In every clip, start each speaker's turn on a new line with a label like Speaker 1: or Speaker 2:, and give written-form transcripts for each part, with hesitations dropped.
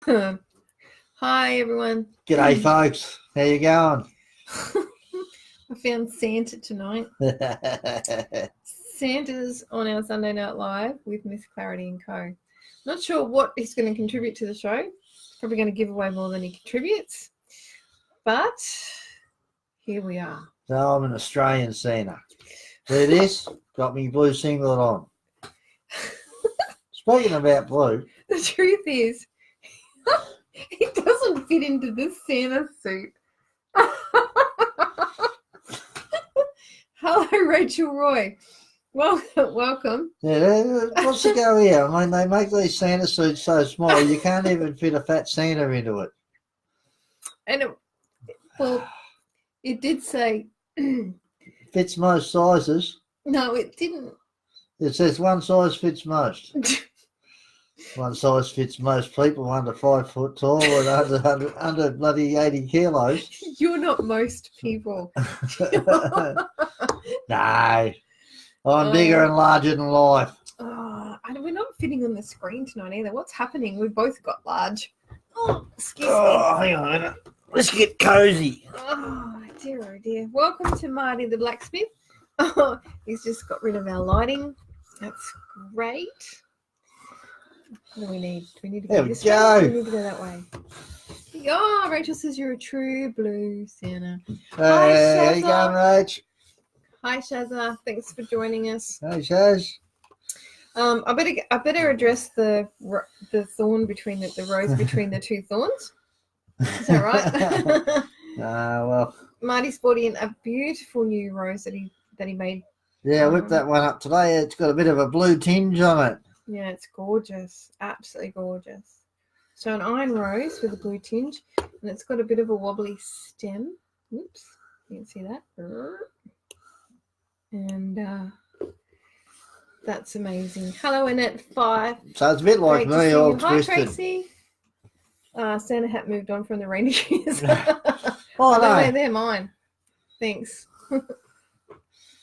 Speaker 1: Hi, everyone.
Speaker 2: G'day, folks. How you going?
Speaker 1: I found Santa tonight. Santa's on our Sunday Night Live with Miss Clarity and Co. Not sure what he's going to contribute to the show. Probably going to give away more than he contributes. But here we are.
Speaker 2: So I'm an Australian Santa. See this? Got me blue singlet on. Speaking about blue.
Speaker 1: The truth is, he doesn't fit into this Santa suit. Hello, Rachel Roy. Welcome.
Speaker 2: Yeah, what's the go here? I mean, they make these Santa suits so small, you can't even fit a fat Santa into it.
Speaker 1: And it did say...
Speaker 2: Fits most sizes.
Speaker 1: No, it didn't.
Speaker 2: It says one size fits most. One size fits most people under 5 foot tall and under bloody 80 kilos.
Speaker 1: You're not most people.
Speaker 2: No. I'm bigger and larger than life.
Speaker 1: We're not fitting on the screen tonight either. What's happening? We've both got large. Excuse me.
Speaker 2: Hang on a minute. Let's get cozy.
Speaker 1: Oh, dear. Welcome to Marty the Blacksmith. He's just got rid of our lighting. That's great. What do we need? Do we need to go this way? Or do we need to go that way? Oh, Rachel says you're a true blue Santa.
Speaker 2: Hey, how you going, Rach?
Speaker 1: Hi, Shazza. Thanks for joining us.
Speaker 2: Hey, Shaz.
Speaker 1: I better address the thorn between the rose between the two thorns. Is that right?
Speaker 2: Well.
Speaker 1: Marty's brought in a beautiful new rose that he made.
Speaker 2: Yeah, I whipped that one up today. It's got a bit of a blue tinge on it.
Speaker 1: Yeah, it's gorgeous. Absolutely gorgeous. So an iron rose with a blue tinge, and it's got a bit of a wobbly stem. Oops, you can see that. And that's amazing. Hello, Annette 5.
Speaker 2: So it's a bit like me, all twisted.
Speaker 1: Hi, Tracy. Santa hat moved on from the reindeers.
Speaker 2: Oh, no.
Speaker 1: They're mine. Thanks.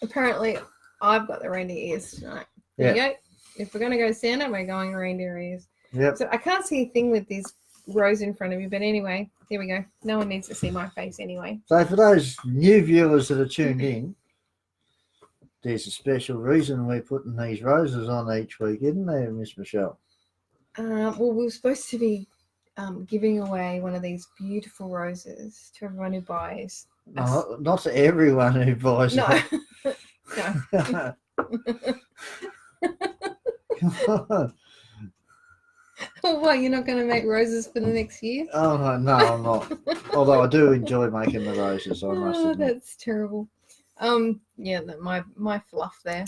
Speaker 1: Apparently, I've got the reindeer ears tonight. There you go. If we're going to go Santa, we're going reindeer ears.
Speaker 2: Yep.
Speaker 1: So I can't see a thing with this rose in front of me, but anyway, there we go. No one needs to see my face anyway.
Speaker 2: So for those new viewers that are tuned in, there's a special reason we're putting these roses on each week, isn't there, Miss Michelle?
Speaker 1: Well, we're supposed to be giving away one of these beautiful roses to everyone who buys.
Speaker 2: No, not to everyone who buys
Speaker 1: No.
Speaker 2: it.
Speaker 1: No.
Speaker 2: Come on.
Speaker 1: Oh, what, you're not going to make roses for the next year?
Speaker 2: Oh, no, I'm not. Although I do enjoy making the roses, I must admit.
Speaker 1: That's terrible. Yeah, my fluff there.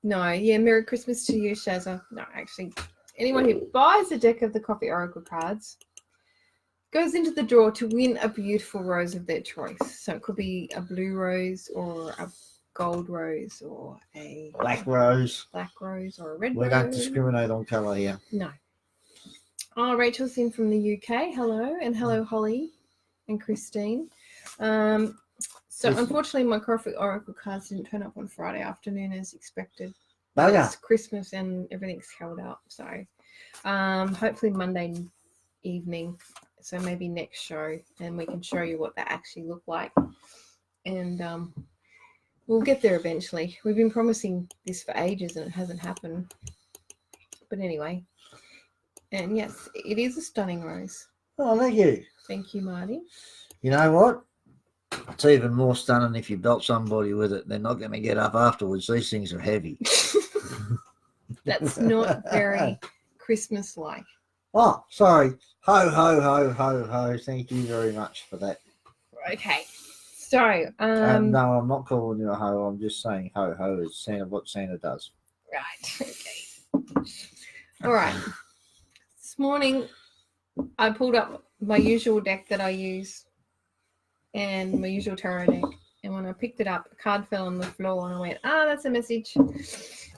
Speaker 1: No, yeah, Merry Christmas to you, Shazza. No, actually, anyone who buys a deck of the Coffee Oracle cards goes into the draw to win a beautiful rose of their choice. So it could be a blue rose or a gold rose or a
Speaker 2: black rose
Speaker 1: or a red rose.
Speaker 2: We don't discriminate on colour here.
Speaker 1: No. Oh, Rachel's in from the UK. Hello, and hello, Holly and Christine. So unfortunately, my Coffee Oracle cards didn't turn up on Friday afternoon as expected. It's Christmas and everything's held up. So hopefully Monday evening. So maybe next show, and we can show you what they actually look like. And we'll get there eventually. We've been promising this for ages and it hasn't happened. But anyway. And yes, it is a stunning rose.
Speaker 2: Oh, thank you.
Speaker 1: Thank you, Marty.
Speaker 2: You know what? It's even more stunning if you belt somebody with it. They're not going to get up afterwards. These things are heavy.
Speaker 1: That's not very Christmas-like.
Speaker 2: Oh, sorry. Ho, ho, ho, ho, ho. Thank you very much for that.
Speaker 1: Okay. So,
Speaker 2: no, I'm not calling you a ho. I'm just saying ho, ho is Santa, what Santa does.
Speaker 1: Right. Okay. All right. This morning, I pulled up my usual deck that I use and my usual tarot deck. And when I picked it up, a card fell on the floor and I went, that's a message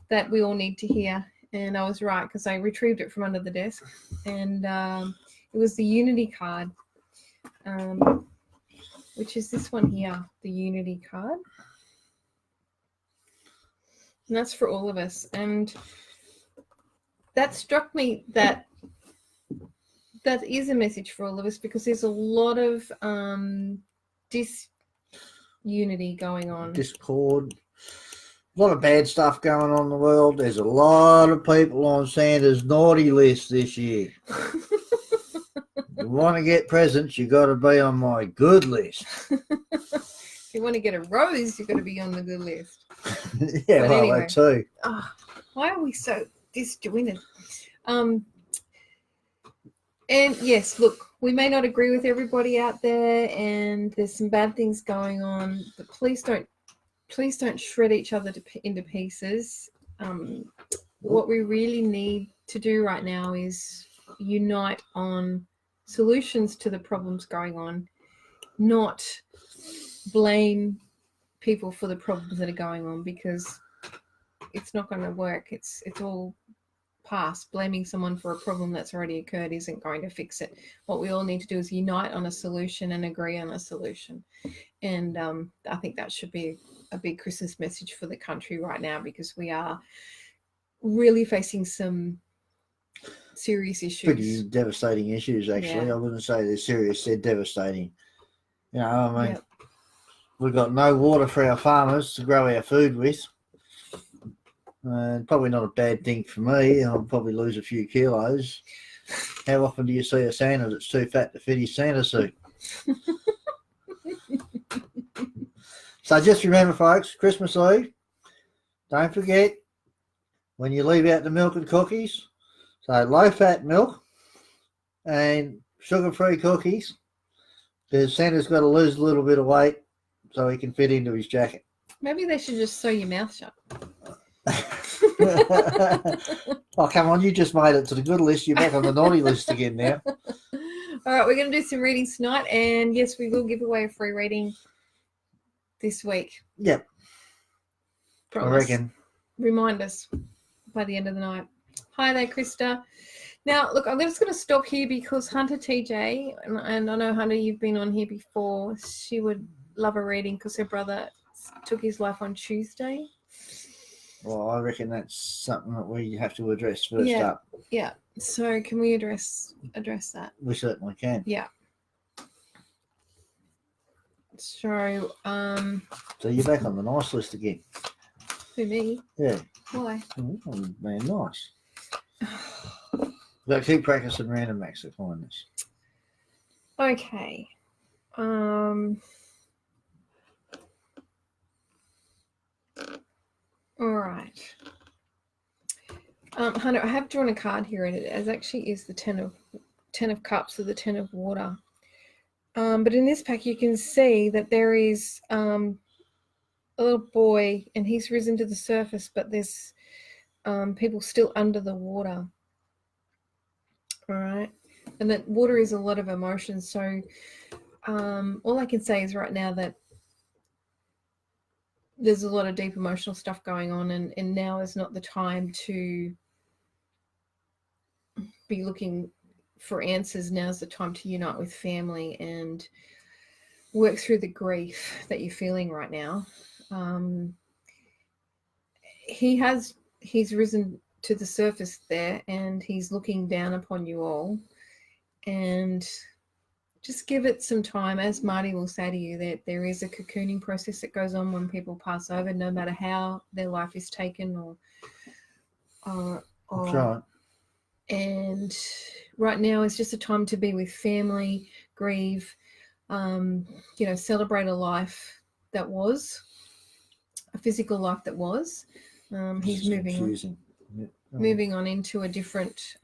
Speaker 1: that we all need to hear. And I was right because I retrieved it from under the desk. And it was the Unity card, which is this one here, the Unity card. And that's for all of us. And that struck me that that is a message for all of us, because there's a lot of disunity going on.
Speaker 2: Discord. A lot of bad stuff going on in the world. There's a lot of people on Santa's naughty list this year. If you want to get presents, you got to be on my good list.
Speaker 1: If you want to get a rose, you've got to be on the good list.
Speaker 2: Yeah,
Speaker 1: But
Speaker 2: well,
Speaker 1: anyway.
Speaker 2: that too.
Speaker 1: Oh, why are we so disjointed? And yes, look, we may not agree with everybody out there, and there's some bad things going on, but please don't shred each other into pieces. What we really need to do right now is unite on solutions to the problems going on, not blame people for the problems that are going on, because it's not going to work. It's all past. Blaming someone for a problem that's already occurred isn't going to fix it. What we all need to do is unite on a solution and agree on a solution. And I think that should be a big Christmas message for the country right now, because we are really facing some serious issues.
Speaker 2: Pretty devastating issues, actually.
Speaker 1: Yeah.
Speaker 2: I wouldn't say they're serious, they're devastating. You know, I mean,
Speaker 1: Yep.
Speaker 2: we've got no water for our farmers to grow our food with. Probably not a bad thing for me. I'll probably lose a few kilos. How often do you see a Santa that's too fat to fit his Santa suit? So just remember, folks, Christmas Eve, don't forget, when you leave out the milk and cookies, so low-fat milk and sugar-free cookies, because Santa's got to lose a little bit of weight so he can fit into his jacket.
Speaker 1: Maybe they should just sew your mouth shut.
Speaker 2: Oh, come on, you just made it to the good list. You're back on the naughty list again now.
Speaker 1: All right, we're going to do some readings tonight, and yes, we will give away a free reading this week.
Speaker 2: Yep.
Speaker 1: Promise.
Speaker 2: I reckon.
Speaker 1: Remind us by the end of the night. Hi there, Krista. Now, look, I'm just going to stop here because Hunter TJ, and I know, Hunter, you've been on here before. She would love a reading because her brother took his life on Tuesday.
Speaker 2: Well, I reckon that's something that we have to address first up.
Speaker 1: Yeah. So can we address that?
Speaker 2: We certainly can.
Speaker 1: Yeah. So,
Speaker 2: So you're back on the nice list again.
Speaker 1: who, me?
Speaker 2: Yeah.
Speaker 1: Why?
Speaker 2: Oh, man, nice. But keep practicing random acts of kindness.
Speaker 1: Okay. All right. Hunter, I have drawn a card here, and it actually is the Ten of Cups, or the Ten of Water. But in this pack, you can see that there is a little boy, and he's risen to the surface, but there's people still under the water. All right. And that water is a lot of emotion. So all I can say is right now that there's a lot of deep emotional stuff going on, and now is not the time to be looking for answers. Now's the time to unite with family and work through the grief that you're feeling right now. He's risen to the surface there, and he's looking down upon you all, and just give it some time. As Marty will say to you, that there is a cocooning process that goes on when people pass over, no matter how their life is taken or
Speaker 2: That's right.
Speaker 1: And right now is just a time to be with family, grieve, celebrate a life that was, a physical life that was. He's moving on into a different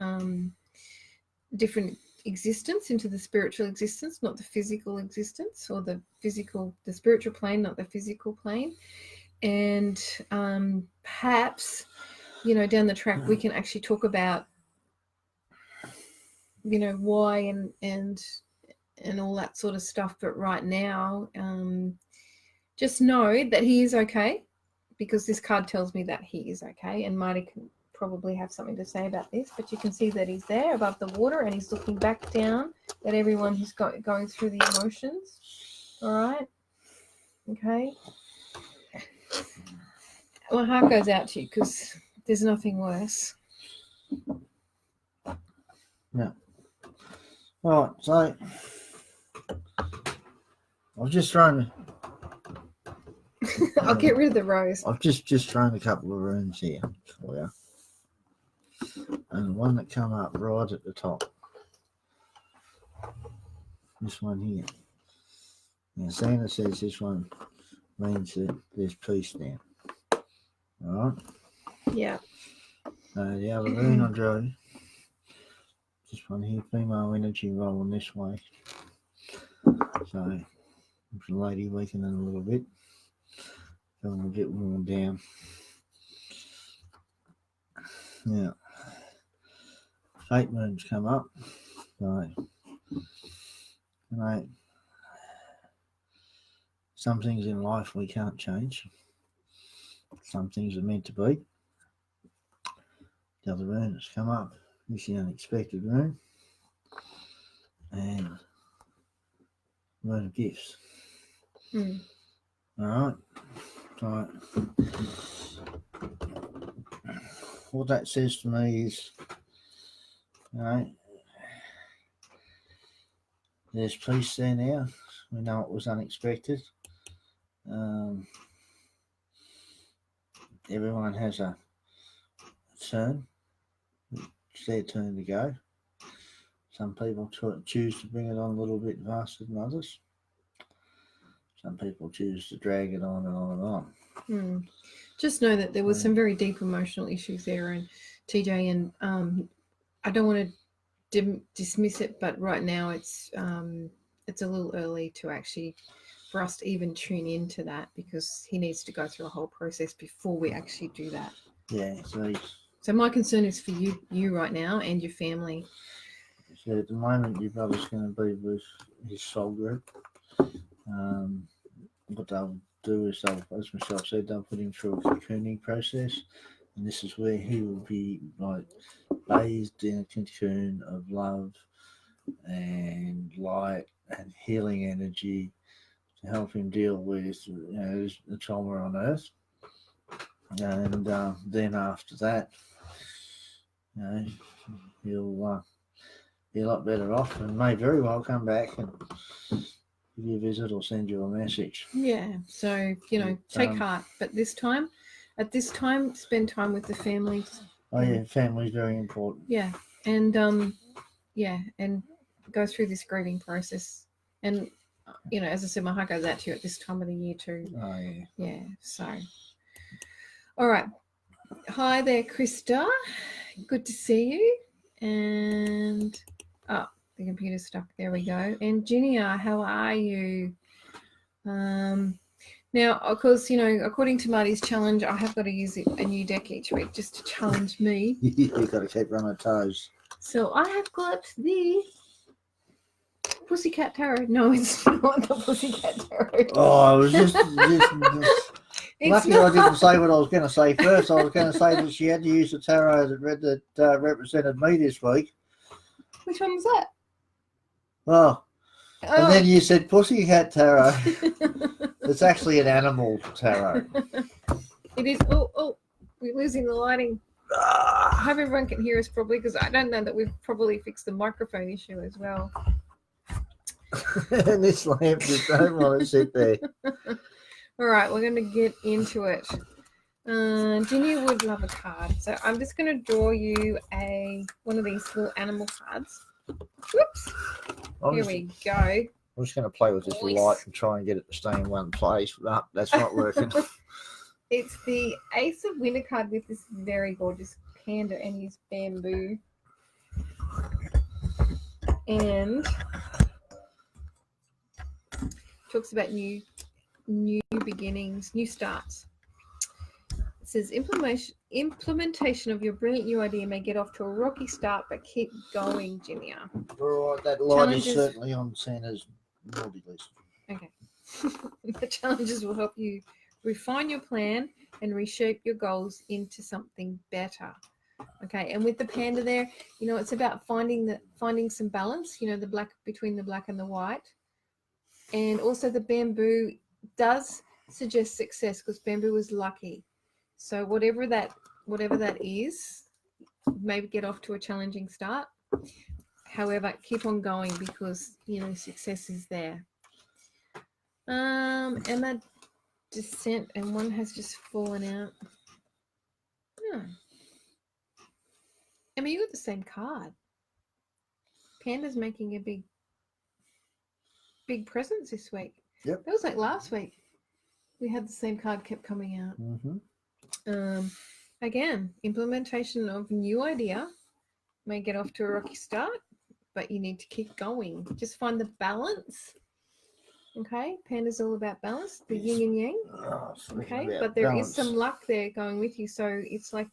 Speaker 1: existence, into the spiritual existence, not the physical existence, or the spiritual plane, not the physical plane. And perhaps, down the track, we can actually talk about, why and all that sort of stuff. But right now, just know that he is okay, because this card tells me that he is okay. And Marty can probably have something to say about this, but you can see that he's there above the water, and he's looking back down at everyone who's going through the emotions. All right. Okay. My heart goes out to you, because there's nothing worse.
Speaker 2: No. Right, so I was just trying to.
Speaker 1: I'll get rid of the rose.
Speaker 2: I've just thrown a couple of runes here for you, and the one that come up right at the top. This one here. Now Santa says this one means that there's peace now. Alright?
Speaker 1: Yeah.
Speaker 2: The other rune I drew, this one here, female energy rolling this way. So the lady weakening a little bit. Feeling a bit worn down. Now fate moons come up. So some things in life we can't change. Some things are meant to be. The other rune that's come up is the unexpected rune. And rune of gifts. Alright. So what that says to me is, there's peace there now. We know it was unexpected. Everyone has a turn. It's their turn to go. Some people choose to bring it on a little bit faster than others. Some people choose to drag it on and on and on.
Speaker 1: Just know that there was some very deep emotional issues there, and TJ, and I don't want to dismiss it, but right now it's a little early to actually for us to even tune into that, because he needs to go through a whole process before we actually do that.
Speaker 2: Yeah.
Speaker 1: So my concern is for you right now and your family.
Speaker 2: So at the moment, your brother's going to be with his soul group. What they'll do is as Michelle said, they'll put him through a cocooning process, and this is where he will be like bathed in a cocoon of love and light and healing energy to help him deal with the trauma on Earth. And then after that, he'll be a lot better off, and may very well come back and give you a visit or send you a message.
Speaker 1: Yeah, so take heart, but at this time, spend time with the families.
Speaker 2: Oh yeah, family's very important.
Speaker 1: Yeah, and and go through this grieving process, and as I said, my heart goes out to you at this time of the year too.
Speaker 2: Oh yeah.
Speaker 1: Yeah. So, all right. Hi there, Krista. Good to see you. And the computer's stuck. There we go. And Ginia, how are you? Now, of course, according to Marty's challenge, I have got to use a new deck each week just to challenge me.
Speaker 2: You've got to keep on our toes.
Speaker 1: So I have got the Pussycat Tarot. No, it's not the Pussycat Tarot.
Speaker 2: Oh, I was just lucky I didn't say what I was going to say first. I was going to say that she had to use the tarot that represented me this week.
Speaker 1: Which one was that?
Speaker 2: Oh. And then you said Pussycat Tarot. It's actually an animal tarot.
Speaker 1: It is. Oh, we're losing the lighting. I hope everyone can hear us properly, because I don't know that we've probably fixed the microphone issue as well.
Speaker 2: And this lamp just don't want to sit there.
Speaker 1: All right, we're going to get into it. Ginny would love a card. So I'm just going to draw you one of these little animal cards. Whoops. Here we go.
Speaker 2: I'm just going to play with this light and try and get it to stay in one place. No, that's not working.
Speaker 1: It's the Ace of Winter card with this very gorgeous panda and his bamboo. And talks about new beginnings, new starts. It says implementation of your brilliant new idea may get off to a rocky start, but keep going, Ginia.
Speaker 2: All right, that light is certainly on Santa's naughty list.
Speaker 1: Okay. The challenges will help you refine your plan and reshape your goals into something better. Okay, and with the panda there, it's about finding some balance, the black between the black and the white. And also the bamboo does suggest success, because bamboo is lucky. So whatever that is, maybe get off to a challenging start. However, keep on going because, you know, success is there. And that descent, and one has just fallen out. Oh. I mean, you got the same card. Panda's making a big presence this week.
Speaker 2: Yep.
Speaker 1: That was like last week. We had the same card kept coming out.
Speaker 2: Mm-hmm.
Speaker 1: Again, implementation of new idea may get off to a rocky start, but you need to keep going. Just find the balance. Okay, Panda's all about balance, the yin and yang. Okay, but there is some luck there going with you. So it's like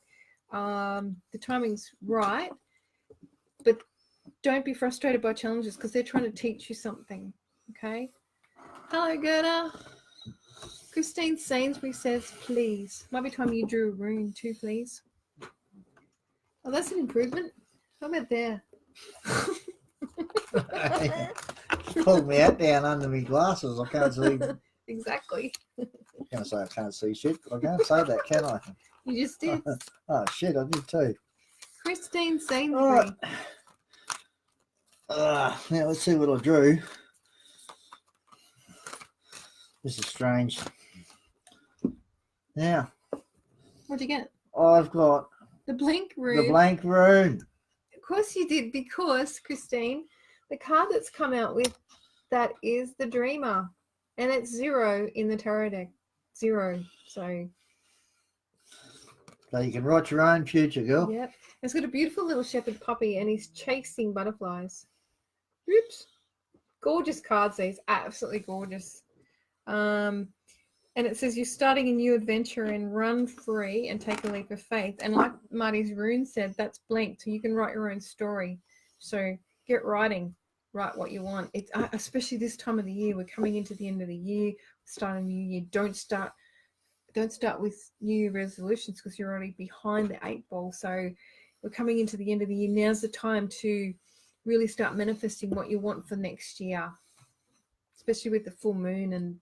Speaker 1: the timing's right, but don't be frustrated by challenges because they're trying to teach you something. Okay. Hello, Gerda. Christine Sainsbury says, please. Might be time you drew a rune too, please. Oh, that's an improvement. How about there?
Speaker 2: Pulled me out down under my glasses. I can't see.
Speaker 1: Exactly.
Speaker 2: I'm going to say I can't see shit. I can't say that, can I?
Speaker 1: You just did.
Speaker 2: Oh, shit, I did too.
Speaker 1: Christine Sainsbury.
Speaker 2: Now, let's see what I drew. This is strange. Now.
Speaker 1: What'd you get?
Speaker 2: I've got
Speaker 1: the blank rune.
Speaker 2: The blank rune.
Speaker 1: Of course you did, because, Christine, the card that's come out with that is the Dreamer. And it's 0 in the tarot deck. 0. So
Speaker 2: you can write your own future, girl.
Speaker 1: Yep. It's got a beautiful little shepherd puppy and he's chasing butterflies. Oops. Gorgeous cards, these. Absolutely gorgeous. And it says you're starting a new adventure and run free and take a leap of faith. And like Marty's rune said, that's blank. So you can write your own story. So get writing. Write what you want. It's especially this time of the year. We're coming into the end of the year. Starting a new year. Don't start with New Year resolutions because you're already behind the 8 ball. So we're coming into the end of the year. Now's the time to really start manifesting what you want for next year, especially with the full moon and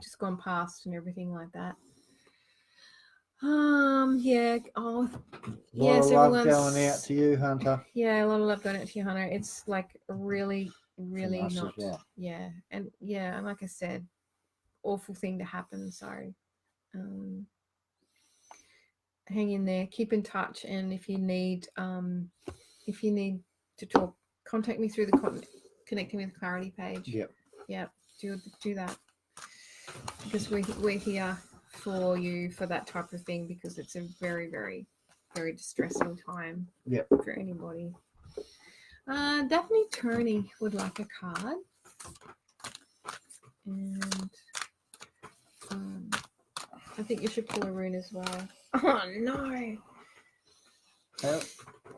Speaker 1: just gone past and everything like that. Yeah. Oh, yes.
Speaker 2: A lot of love going out to you, Hunter.
Speaker 1: Yeah, a lot of love going out to you, Hunter. It's like really
Speaker 2: nice
Speaker 1: not.
Speaker 2: Well.
Speaker 1: Yeah, and like I said, awful thing to happen. So, hang in there, keep in touch, and if you need to talk, contact me through the Connecting with Clarity page. Yep. Do that, because we're here for you for that type of thing, because it's a very, very, very distressing time for anybody. Daphne Turney would like a card, and I think you should pull a rune as well. Oh no!
Speaker 2: I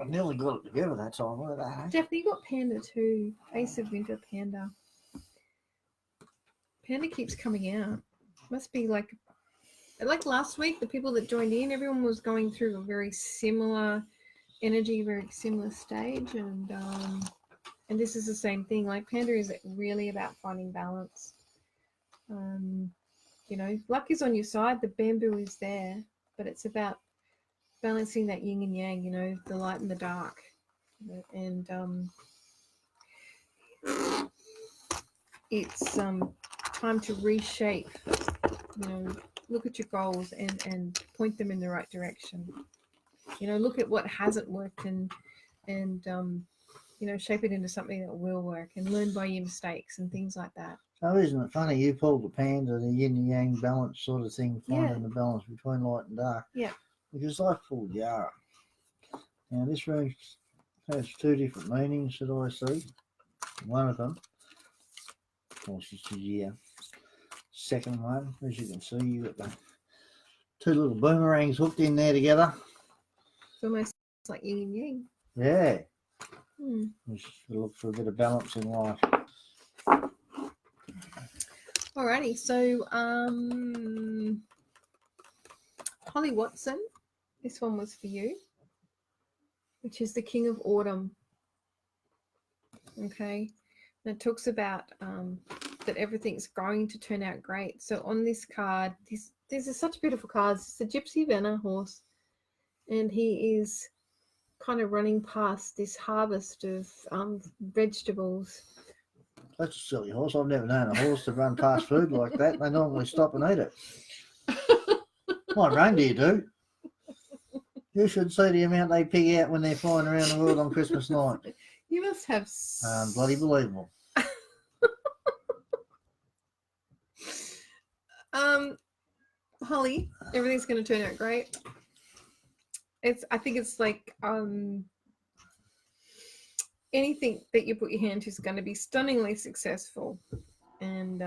Speaker 2: nearly got it together that time. Look at that.
Speaker 1: Daphne, you got Panda too. Ace of Winter Panda. Panda keeps coming out. Must be like last week, the people that joined in, everyone was going through a very similar energy, very similar stage, and this is the same thing. Like, Panda is really about finding balance. You know, luck is on your side, the bamboo is there, but it's about balancing that yin and yang, you know, the light and the dark. And it's time to reshape, you know, look at your goals and point them in the right direction. You know, look at what hasn't worked and you know, shape it into something that will work, and learn by your mistakes and things like that.
Speaker 2: So isn't it funny, you pulled the Panda, the yin and yang balance sort of thing, finding the balance between light and dark.
Speaker 1: Yeah.
Speaker 2: Because I pulled Yara. Now this rune has 2 different meanings that I see. One of them, of course, is the year. Second one, as you can see, you've got the 2 little boomerangs hooked in there together.
Speaker 1: It's almost like yin and yang.
Speaker 2: Yeah. Just look for a bit of balance in life.
Speaker 1: Alrighty, so Holly Watson, this one was for you, which is the King of Autumn. Okay, and it talks about that everything's going to turn out great. So on this card, these are such beautiful cards. It's a Gypsy Venner horse, and he is kind of running past this harvest of vegetables.
Speaker 2: That's a silly horse. I've never known a horse to run past food like that. They normally stop and eat it. My reindeer do. You should see the amount they pig out when they're flying around the world on Christmas night.
Speaker 1: You must have
Speaker 2: Bloody believable.
Speaker 1: Holly, everything's going to turn out great. I think it's like anything that you put your hand to is going to be stunningly successful, and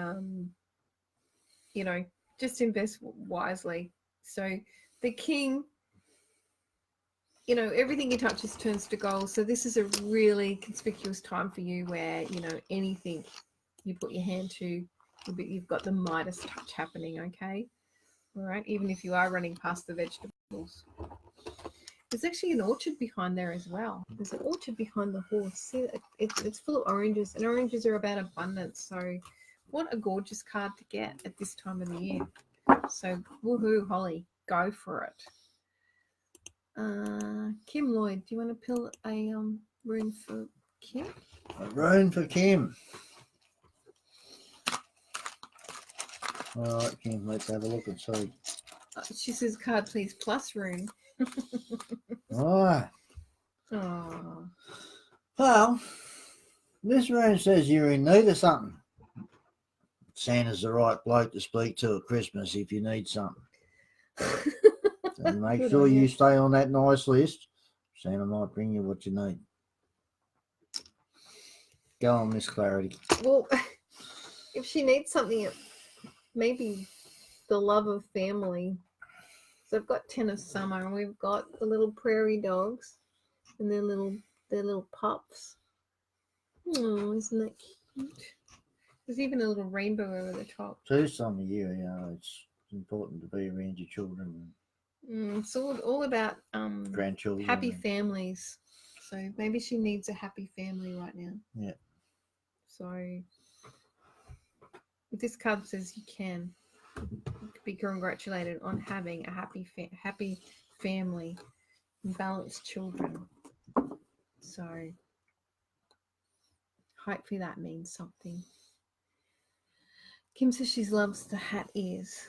Speaker 1: you know, just invest wisely. So the king, you know, everything he touches turns to gold. So this is a really conspicuous time for you where, you know, anything you put your hand to, you've got the Midas touch happening, okay? All right, even if you are running past the vegetables. There's actually an orchard behind there as well. There's an orchard behind the horse. See, it's full of oranges, and oranges are about abundance. So what a gorgeous card to get at this time of the year. So woohoo, Holly, go for it. Kim Lloyd, do you want to pull a rune for Kim?
Speaker 2: A rune for Kim. All right, Kim, let's have a look and see.
Speaker 1: She says, card please, plus rune.
Speaker 2: All right.
Speaker 1: Oh.
Speaker 2: Well, this rune says you're in need of something. Santa's the right bloke to speak to at Christmas if you need something. And make sure you stay on that nice list. Santa might bring you what you need. Go on, Miss Clarity.
Speaker 1: Well, if she needs something, maybe the love of family. So I've got 10 of summer, and we've got the little prairie dogs and their little pups. Oh, isn't that cute? There's even a little rainbow over the top.
Speaker 2: So this time of year, you know, it's important to be around your children.
Speaker 1: It's all about
Speaker 2: grandchildren.
Speaker 1: Happy families. So maybe she needs a happy family right now.
Speaker 2: Yeah.
Speaker 1: So this card says you can be congratulated on having a happy family and balanced children. So hopefully that means something. Kim says she loves the hat ears.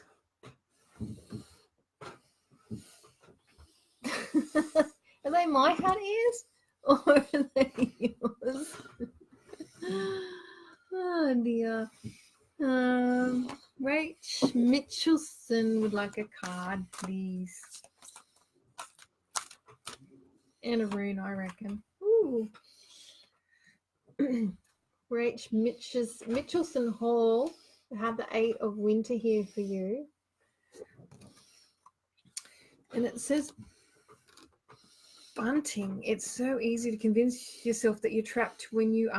Speaker 1: Are they my hat ears or are they yours? Oh dear. Rach Mitchelson would like a card, please. And a rune, I reckon. Ooh. Rach Mitchelson Hall. I have the 8 of winter here for you. And it says bunting. It's so easy to convince yourself that you're trapped when you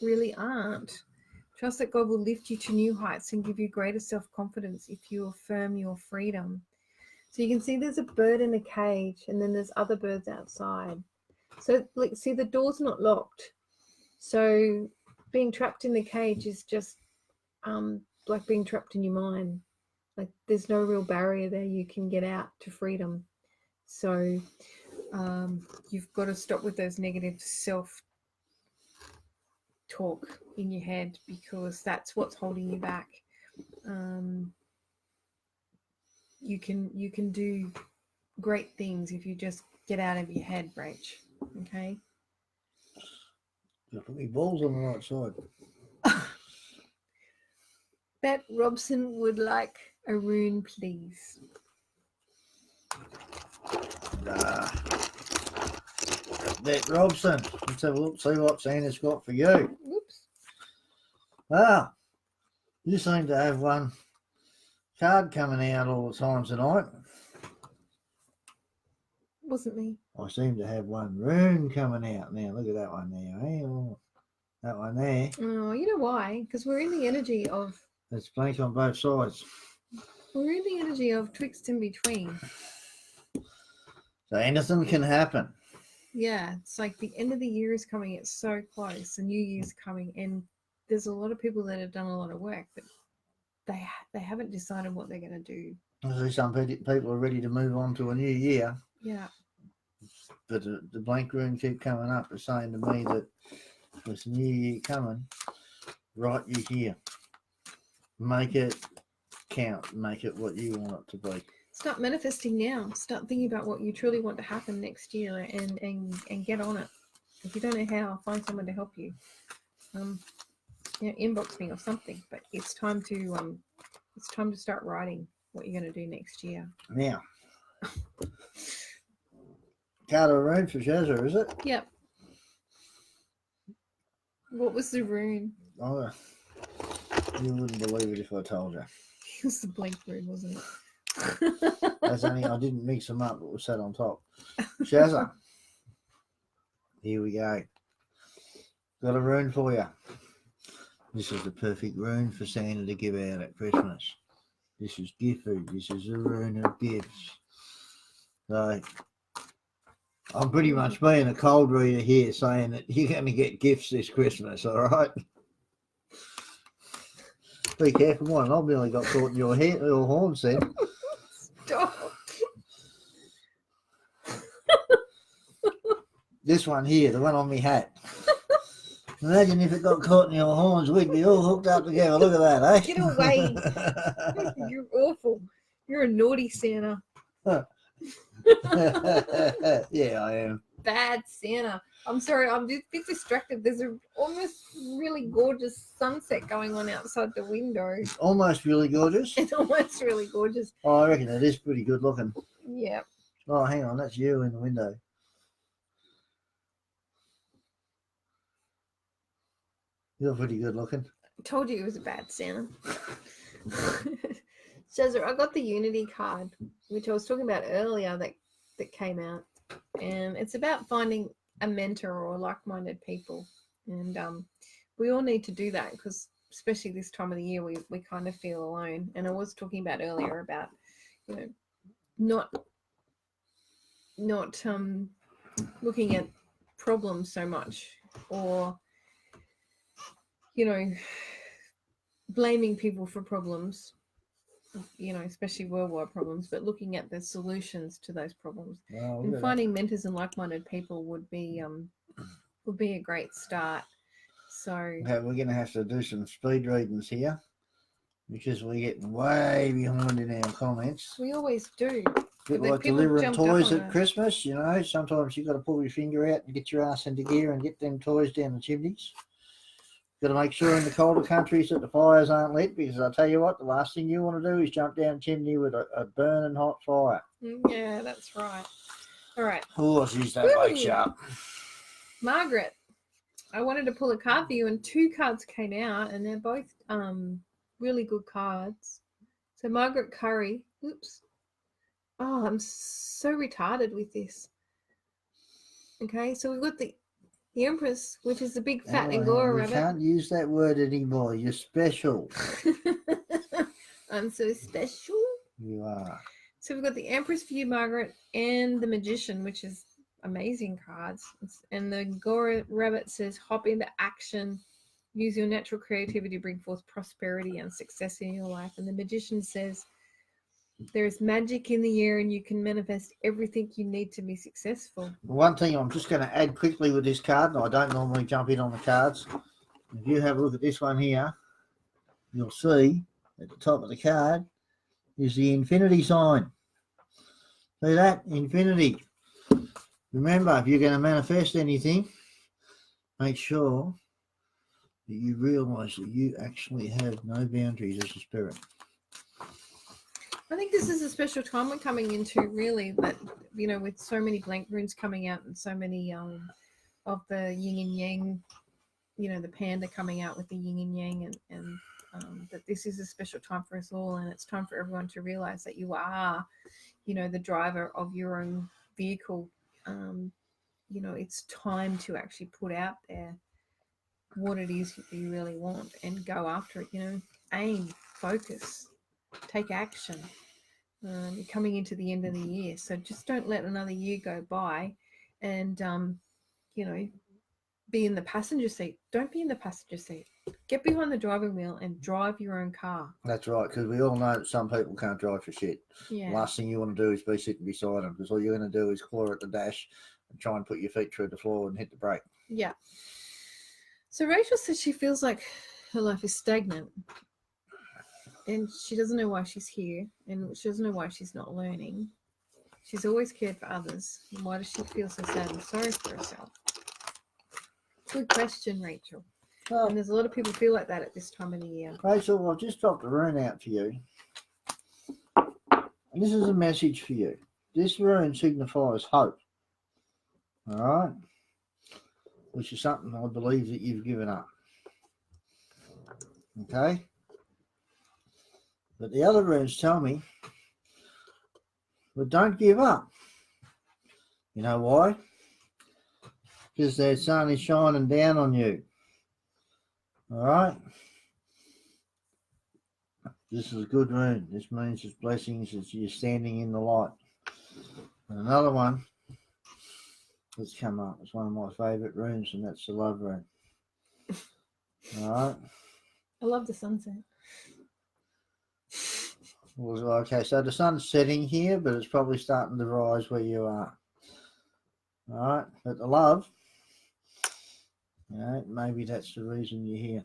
Speaker 1: really aren't. Trust that God will lift you to new heights and give you greater self-confidence if you affirm your freedom. So you can see there's a bird in a cage, and then there's other birds outside. So, like, see, the door's not locked. So being trapped in the cage is just like being trapped in your mind. Like, there's no real barrier there. You can get out to freedom. So you've got to stop with those negative self-talk in your head, because that's what's holding you back. You can do great things if you just get out of your head, Rach. Okay?
Speaker 2: Just put my balls on the right side.
Speaker 1: Bet Robson would like a rune, please.
Speaker 2: Bet Robson. Let's have a look, see what Santa's got for you.
Speaker 1: Whoops.
Speaker 2: Ah, you seem to have one card coming out all the time tonight.
Speaker 1: Wasn't me.
Speaker 2: I seem to have one rune coming out now. Look at that one there. Eh? Oh, that one there.
Speaker 1: Oh, you know why? Because we're in the energy of...
Speaker 2: It's blank on both sides.
Speaker 1: We're in the energy of twixt and between.
Speaker 2: So anything can happen.
Speaker 1: Yeah, it's like the end of the year is coming. It's so close. The new year's coming, and there's a lot of people that have done a lot of work, but they haven't decided what they're going to do.
Speaker 2: I see some people are ready to move on to a new year.
Speaker 1: Yeah.
Speaker 2: But the blank rune keep coming up and saying to me that with the new year coming, write your year. Make it count. Make it what you want it to be.
Speaker 1: Start manifesting now. Start thinking about what you truly want to happen next year and get on it. If you don't know how, find someone to help you. Inbox me or something. But it's time to start writing what you're going to do next year.
Speaker 2: Now, card of a rune for Shazza, is it?
Speaker 1: Yep. What was the rune?
Speaker 2: Oh, you wouldn't believe it if I told you.
Speaker 1: It was the blank rune, wasn't it?
Speaker 2: That's only I didn't mix them up, but was sat on top. Shazza. Here we go. Got a rune for you. This is the perfect rune for Santa to give out at Christmas. This is gift food. This is a rune of gifts. So I'm pretty much being a cold reader here, saying that you're going to get gifts this Christmas, all right? Be careful, one. I've nearly got caught in your horns then.
Speaker 1: Stop.
Speaker 2: This one here, the one on my hat. Imagine if it got caught in your horns, we'd be all hooked up together. Look at that, eh?
Speaker 1: Get away. You're awful. You're a naughty Santa.
Speaker 2: Yeah, I am.
Speaker 1: Bad Santa. I'm sorry, I'm just a bit distracted. There's a almost really gorgeous sunset going on outside the window.
Speaker 2: It's almost really gorgeous.
Speaker 1: It's almost really gorgeous.
Speaker 2: Oh, I reckon it is pretty good looking.
Speaker 1: Yeah.
Speaker 2: Oh, hang on, that's you in the window. You're pretty good looking.
Speaker 1: I told you it was a bad Santa. Shazza, I got the Unity card, which I was talking about earlier that came out. And it's about finding a mentor or like-minded people. And we all need to do that because especially this time of the year, we kind of feel alone. And I was talking about earlier about, not looking at problems so much or, blaming people for problems, especially worldwide problems, but looking at the solutions to those problems.
Speaker 2: Oh,
Speaker 1: and finding mentors and like-minded people would be a great start. So
Speaker 2: we're going to have to do some speed readings here because we're getting way behind in our comments.
Speaker 1: We always do.
Speaker 2: Bit like delivering toys at Christmas, sometimes you've got to pull your finger out and get your ass into gear and get them toys down the chimneys. Got to make sure in the colder countries that the fires aren't lit, because I tell you what, the last thing you want to do is jump down a chimney with a burning hot fire.
Speaker 1: Yeah, that's right. All right.
Speaker 2: Oh, I'll use that bike sharp.
Speaker 1: Margaret, I wanted to pull a card for you, and two cards came out, and they're both really good cards. So Margaret Curry. Oops. Oh, I'm so retarded with this. Okay, so we've got the Empress, which is the big fat Angora rabbit.
Speaker 2: You can't use that word anymore. You're special.
Speaker 1: I'm so special.
Speaker 2: You are.
Speaker 1: So we've got the Empress for you, Margaret, and the Magician, which is amazing cards. And the Angora rabbit says, hop into action. Use your natural creativity to bring forth prosperity and success in your life. And the Magician says, there is magic in the air and you can manifest everything you need to be successful.
Speaker 2: One thing I'm just going to add quickly with this card, and I don't normally jump in on the cards. If you have a look at this one here, you'll see at the top of the card is the infinity sign. See that? Infinity. Remember, if you're going to manifest anything, make sure that you realise that you actually have no boundaries as a spirit.
Speaker 1: I think this is a special time we're coming into, really, that, with so many blank runes coming out and so many of the yin and yang, the panda coming out with the yin and yang, and that this is a special time for us all, and it's time for everyone to realize that you are, the driver of your own vehicle. It's time to actually put out there what it is that you really want and go after it, aim, focus. Take action. You're coming into the end of the year, so just don't let another year go by and be in the passenger seat. Don't be in the passenger seat. Get behind the driving wheel and drive your own car.
Speaker 2: That's right, because we all know that some people can't drive for shit.
Speaker 1: Yeah.
Speaker 2: The last thing you want to do is be sitting beside them, because all you're going to do is claw at the dash and try and put your feet through the floor and hit the brake.
Speaker 1: Yeah. So Rachel says she feels like her life is stagnant and she doesn't know why she's here and she doesn't know why she's not learning. She's always cared for others. Why does she feel so sad and sorry for herself? Good question, Rachel.
Speaker 2: Well,
Speaker 1: and there's a lot of people feel like that at this time of the year.
Speaker 2: Rachel, I've just dropped a rune out for you. And this is a message for you. This rune signifies hope. All right? Which is something I believe that you've given up. Okay? But the other runes tell me, but don't give up. You know why? Because the sun is shining down on you. All right? This is a good rune. This means it's blessings, it's you're standing in the light. And another one that's come up, it's one of my favourite runes, and that's the love rune. All right?
Speaker 1: I love the sunset.
Speaker 2: Well, okay, so the sun's setting here, but it's probably starting to rise where you are. All right, but the love, you know, maybe that's the reason you're here.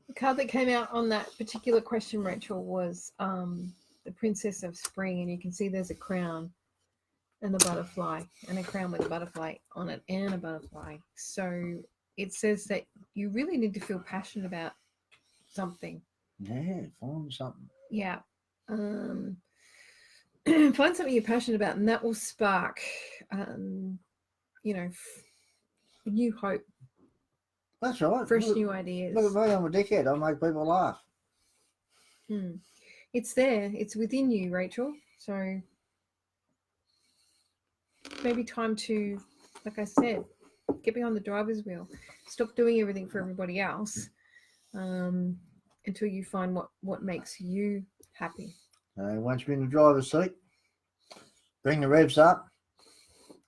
Speaker 1: The card that came out on that particular question, Rachel, was the Princess of Spring, and you can see there's a crown and a butterfly, and a crown with a butterfly on it and a butterfly. So it says that you really need to feel passionate about something.
Speaker 2: Yeah, find something.
Speaker 1: Yeah. Find something you're passionate about, and that will spark, you know, new hope.
Speaker 2: That's right.
Speaker 1: Fresh new ideas.
Speaker 2: Look at me, I'm a dickhead. I make people laugh.
Speaker 1: It's there. It's within you, Rachel. So maybe time to, like I said, get behind the driver's wheel. Stop doing everything for everybody else until you find what makes you happy.
Speaker 2: Once you're in the driver's seat, bring the revs up,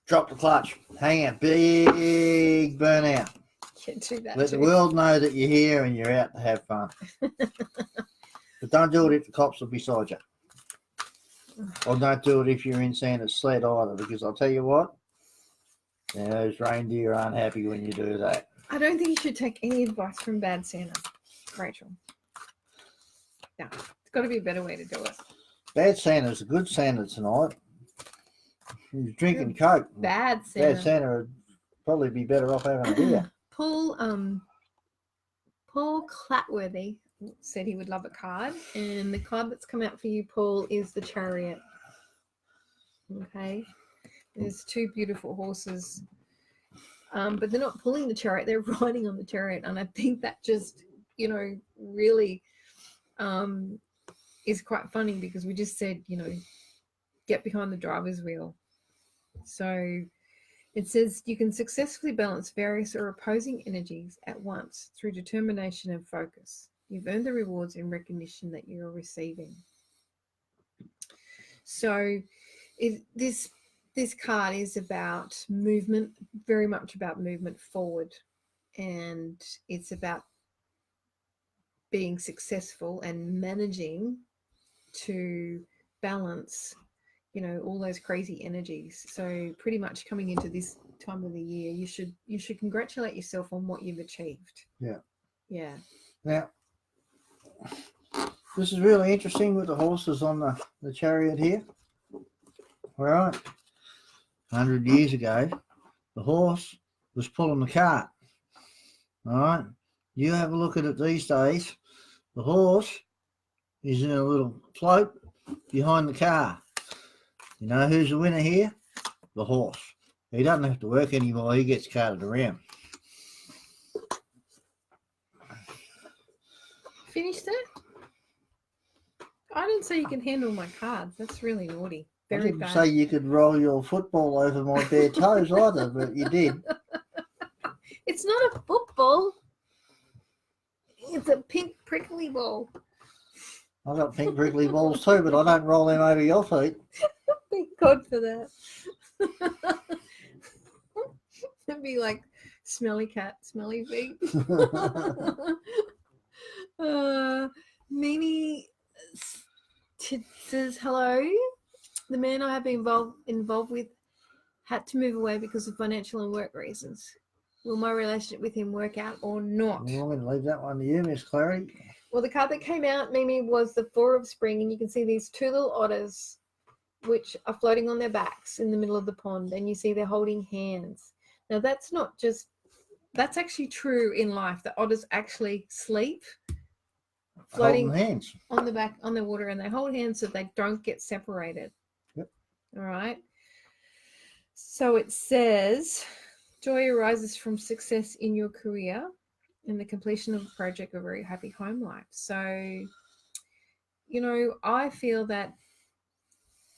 Speaker 2: drop the clutch, hang a big burnout.
Speaker 1: Do that.
Speaker 2: Let the world know that you're here and you're out to have fun. But don't do it if the cops are beside you. Or don't do it if you're in Santa's sled either, because I'll tell you what, those reindeer aren't happy when you do that.
Speaker 1: I don't think you should take any advice from bad Santa, Rachel. No, it's got to be a better way to do it.
Speaker 2: Bad Santa's a good Santa tonight. He's drinking Coke.
Speaker 1: Bad Santa.
Speaker 2: Bad Santa would probably be better off having a beer.
Speaker 1: Paul Clatworthy said he would love a card, and the card that's come out for you, Paul, is the Chariot. Okay, there's two beautiful horses, but they're not pulling the chariot; they're riding on the chariot, and I think that just, you know, really is quite funny, because we just said, you know, get behind the driver's wheel. So it says you can successfully balance various or opposing energies at once through determination and focus. You've earned the rewards and recognition that you're receiving. So this card is about movement, very much about movement forward, and it's about being successful and managing to balance, you know, all those crazy energies. So pretty much coming into this time of the year, you should congratulate yourself on what you've achieved. Yeah.
Speaker 2: Now, this is really interesting with the horses on the chariot here. All right. 100 years ago, the horse was pulling the cart. All right. You have a look at it these days. The horse is in a little float behind the car. You know who's the winner here? The horse. He doesn't have to work anymore. He gets carted around.
Speaker 1: Finished it? I didn't say you can handle my cards. That's really naughty. Very
Speaker 2: I didn't
Speaker 1: bad.
Speaker 2: say you could roll your football over my bare toes either, but you did.
Speaker 1: It's not a football. It's a pink prickly ball.
Speaker 2: I've got pink prickly balls too, but I don't roll them over your feet.
Speaker 1: Thank God for that. It'd be like smelly cat, smelly feet. Mimi says hello. The man I have been involved with Had to move away because of financial and work reasons. Will my relationship with him work out or not?
Speaker 2: Well, I'm going to leave that one to you, Miss Clary.
Speaker 1: Well, the card that came out, Mimi, was the Four of Spring, and you can see these two little otters which are floating on their backs in the middle of the pond, and you see they're holding hands. Now, that's actually true in life. The otters actually sleep floating
Speaker 2: hands
Speaker 1: on the back on the water, and they hold hands so they don't get separated.
Speaker 2: Yep.
Speaker 1: All right. So it says, joy arises from success in your career and the completion of a project, a very happy home life. So, I feel that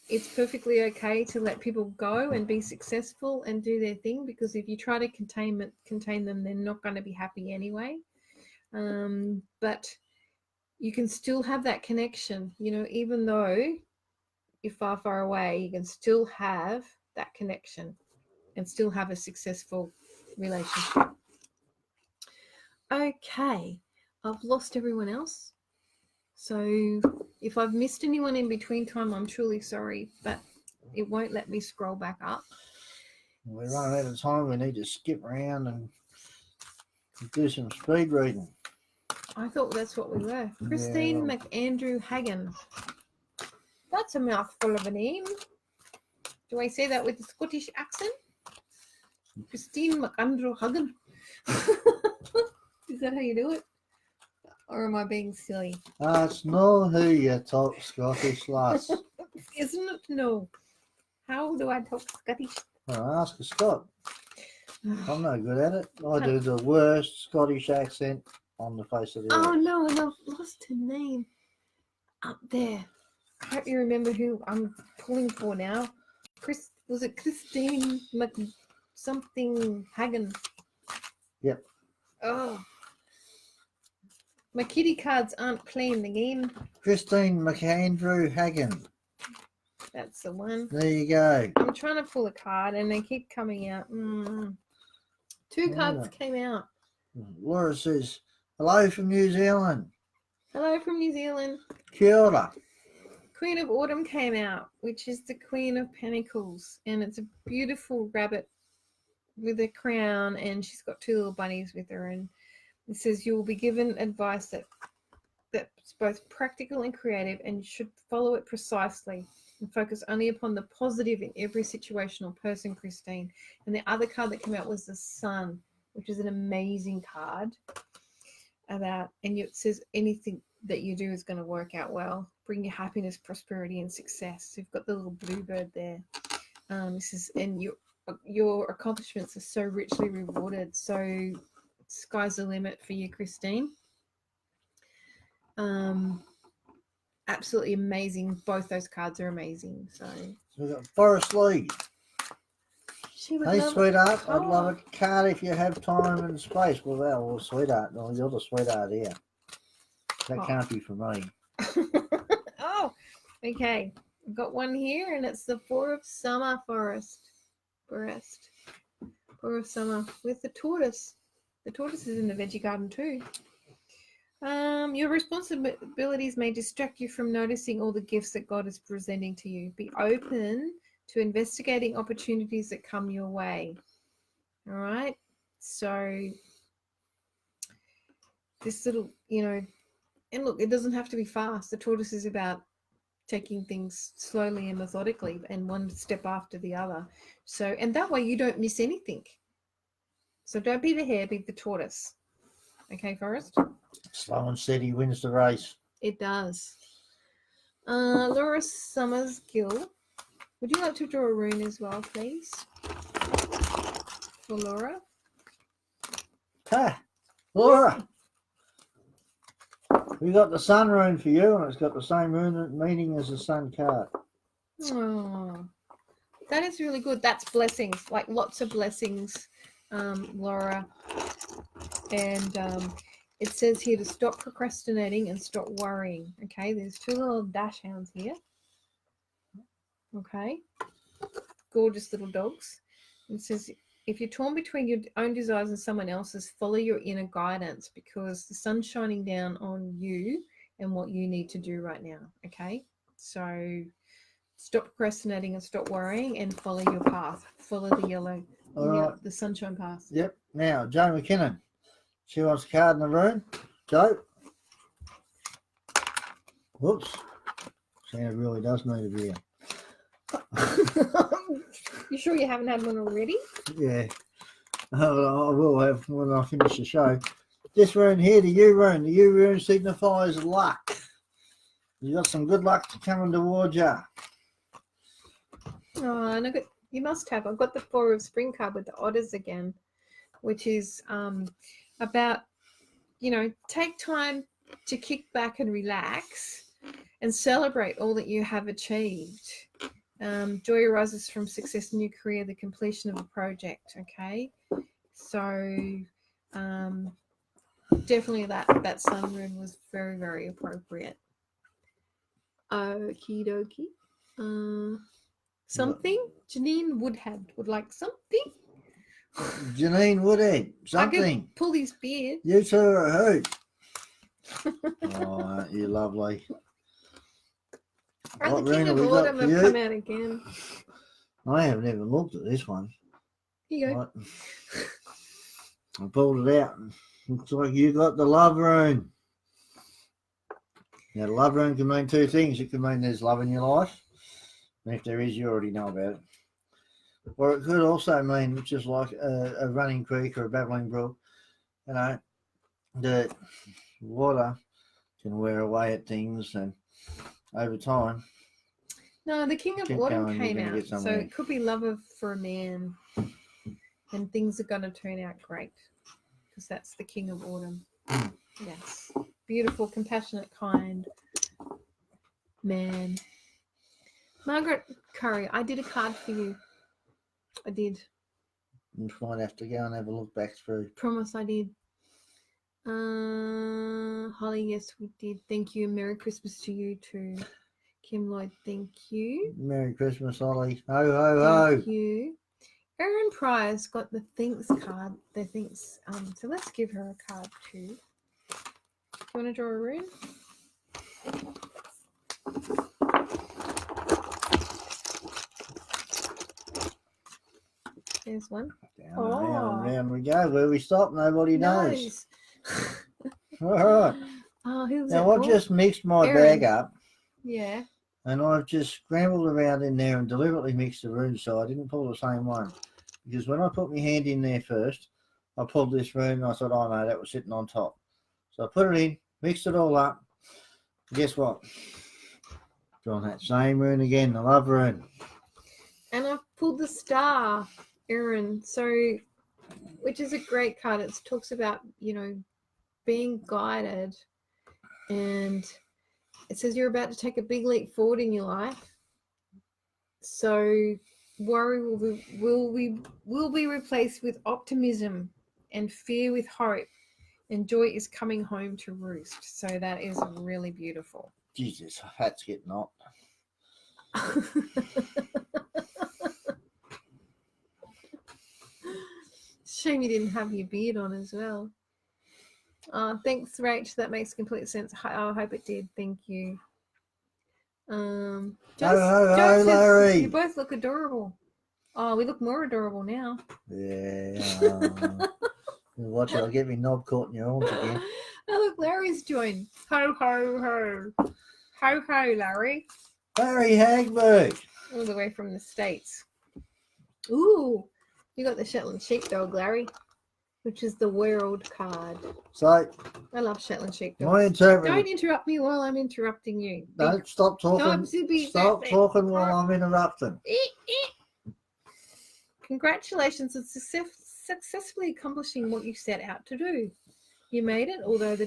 Speaker 1: it's perfectly okay to let people go and be successful and do their thing, because if you try to contain them, they're not going to be happy anyway. But you can still have that connection, even though you're far, far away, you can still have that connection and still have a successful relationship. Okay, I've lost everyone else. So if I've missed anyone in between time, I'm truly sorry, but it won't let me scroll back up.
Speaker 2: We're running out of time. We need to skip around and do some speed reading.
Speaker 1: I thought that's what we were. Christine McAndrew Hagen. That's a mouthful of a name. Do I say that with a Scottish accent? Christine McAndrew Hagen. Is that how you do it? Or am I being silly?
Speaker 2: That's not who you talk Scottish, lass.
Speaker 1: Isn't it? No. How do I talk Scottish?
Speaker 2: Well, ask a Scot. I'm no good at it. I do the worst Scottish accent on the face of the earth.
Speaker 1: Oh no, and I've lost her name up there. I hope you remember who I'm pulling for now. Was it Christine something Hagen?
Speaker 2: Yep.
Speaker 1: Oh. My kitty cards aren't playing the game.
Speaker 2: Christine McAndrew Hagen.
Speaker 1: That's the one.
Speaker 2: There you go.
Speaker 1: I'm trying to pull a card and they keep coming out. Two cards came out.
Speaker 2: Laura says, hello from New Zealand.
Speaker 1: Hello from New Zealand.
Speaker 2: Kia ora.
Speaker 1: Queen of Autumn came out, which is the Queen of Pentacles. And it's a beautiful rabbit with a crown, and she's got two little bunnies with her. And it says you will be given advice that's both practical and creative, and you should follow it precisely and focus only upon the positive in every situation or person, Christine. And the other card that came out was the Sun, which is an amazing card and it says anything that you do is going to work out well. Bring you happiness, prosperity, and success. So you've got the little bluebird there. And your accomplishments are so richly rewarded. So sky's the limit for you, Christine. Absolutely amazing. Both those cards are amazing. So
Speaker 2: we've got Forest Lee. Hey, sweetheart, I'd love a card if you have time and space. Well, sweetheart, no, you're the sweetheart here. That can't be for me.
Speaker 1: Oh, okay. I've got one here, and it's the Four of Summer Forest of Summer with the tortoise. The tortoise is in the veggie garden too. Your responsibilities may distract you from noticing all the gifts that God is presenting to you. Be open to investigating opportunities that come your way. All right. So this little, and look, it doesn't have to be fast. The tortoise is about taking things slowly and methodically and one step after the other. So, and that way you don't miss anything. So don't be the hare, be the tortoise. Okay, Forrest?
Speaker 2: Slow and steady wins the race.
Speaker 1: It does. Laura Summers Gill. Would you like to draw a rune as well, please? For Laura?
Speaker 2: Ha! Laura! We got the sun rune for you, and it's got the same rune meaning as the sun card.
Speaker 1: Oh, that is really good. That's blessings, like lots of blessings, Laura. And it says here to stop procrastinating and stop worrying. Okay, there's two little dash hounds here. Okay, gorgeous little dogs. It says, if you're torn between your own desires and someone else's, follow your inner guidance, because the sun's shining down on you and what you need to do right now. Okay, so stop procrastinating and stop worrying and follow your path. Follow the yellow, the sunshine path.
Speaker 2: Yep. Now, Joe McKinnon. She wants a card in the room. Joe. Whoops. Santa really does need a beer.
Speaker 1: You sure you haven't had one already?
Speaker 2: Yeah. I will have when I finish the show. This rune here, the U rune. The U rune signifies luck. You got some good luck coming towards you.
Speaker 1: Oh, and you must have. I've got the Four of Spring card with the otters again, which is about, take time to kick back and relax and celebrate all that you have achieved. Joy arises from success in your career, the completion of a project. Okay, so definitely that sun rune was very, very appropriate. Okie dokie. Something Janine would like something.
Speaker 2: Janine Woodhead, something.
Speaker 1: I could pull his beard.
Speaker 2: You two are a hoot. Oh, aren't you lovely?
Speaker 1: The King of Autumn have come out again.
Speaker 2: I haven't even looked at this one.
Speaker 1: Here you go.
Speaker 2: Right. I pulled it out. Looks like you got the love rune. Now, the love rune can mean two things. It can mean there's love in your life. And if there is, you already know about it. Or it could also mean, which is like a running creek or a babbling brook, that water can wear away at things, and over time.
Speaker 1: No, the King of Autumn came out, so it could be love for a man, and things are going to turn out great, because that's the King of Autumn. Yes, beautiful, compassionate, kind man. Margaret Curry, I did a card for you. I did.
Speaker 2: You might have to go and have a look back through.
Speaker 1: Promise I did. Holly, yes, we did. Thank you. Merry Christmas to you too. Kim Lloyd, thank you.
Speaker 2: Merry Christmas, Holly. Ho, ho, ho.
Speaker 1: Thank you. Erin Pryor's got the thanks card. The thanks. So let's give her a card too. Do you want to draw a rune? There's one.
Speaker 2: Down we go. Where we stop, nobody knows. All right.
Speaker 1: Oh, who's
Speaker 2: now, I've just mixed my bag up.
Speaker 1: Yeah.
Speaker 2: And I've just scrambled around in there and deliberately mixed the runes, so I didn't pull the same one. Because when I put my hand in there first, I pulled this rune and I thought, oh no, that was sitting on top. So I put it in, mixed it all up. Guess what? Drawn that same rune again, the love rune.
Speaker 1: And I've pulled the star, Erin. So, which is a great card. It talks about, being guided, and it says you're about to take a big leap forward in your life. So worry will be replaced with optimism, and fear with hope, and joy is coming home to roost. So that is really beautiful.
Speaker 2: Jesus, hat's getting hot.
Speaker 1: Shame you didn't have your beard on as well. Thanks, Rach. That makes complete sense. I hope it did. Thank you.
Speaker 2: Larry.
Speaker 1: You both look adorable. Oh, we look more adorable now.
Speaker 2: Yeah. Watch it. I'll get me knob caught in your arms again.
Speaker 1: Oh, look, Larry's joined. Ho, ho, ho. Ho, ho, Larry.
Speaker 2: Larry Hagberg.
Speaker 1: All the way from the States. Ooh, you got the Shetland sheepdog, Larry, which is the world card.
Speaker 2: So,
Speaker 1: I love Shetland sheepdogs.
Speaker 2: My interpreter.
Speaker 1: Don't interrupt me while I'm interrupting you.
Speaker 2: Don't stop talking. Stop talking while I'm interrupting.
Speaker 1: Congratulations on successfully accomplishing what you set out to do. You made it, all through the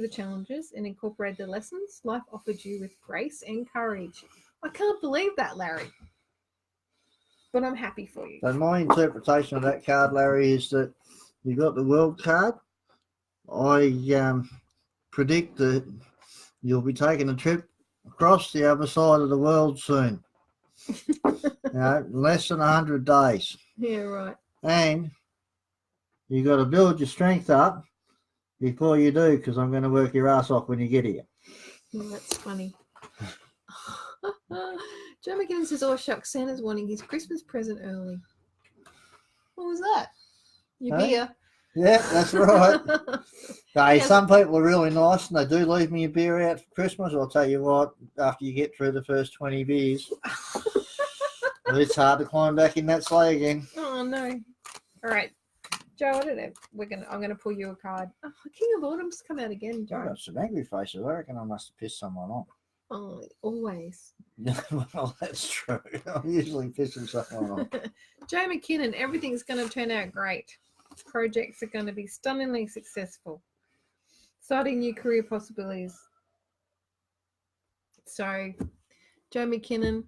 Speaker 1: challenges, and incorporated the lessons life offered you with grace and courage. I can't believe that, Larry. But I'm happy for you.
Speaker 2: So my interpretation of that card, Larry, is that you got the world card. I predict that you'll be taking a trip across the other side of the world soon. Less than 100 days.
Speaker 1: Yeah, right.
Speaker 2: And you got to build your strength up before you do, because I'm going to work your ass off when you get here.
Speaker 1: Oh, that's funny. Joe McKinnon says, "Oh shucks, Santa's wanting his Christmas present early." What was that? Your
Speaker 2: Hey?
Speaker 1: beer.
Speaker 2: Yeah, that's right. Hey,
Speaker 1: Yes.
Speaker 2: some people are really nice and they do leave me a beer out for Christmas. I'll tell you what, after you get through the first 20 beers, it's hard to climb back in that sleigh again.
Speaker 1: Oh no! All right, Joe. I don't know. I'm gonna pull you a card. Oh, King of Autumn's come out again,
Speaker 2: I've
Speaker 1: Joe.
Speaker 2: got some angry faces. I reckon I must have pissed someone off.
Speaker 1: Oh, always.
Speaker 2: Well, that's true. I'm usually pissing someone off.
Speaker 1: Joe McKinnon. Everything's gonna turn out great. Projects are going to be stunningly successful. Starting new career possibilities. So, Joe McKinnon,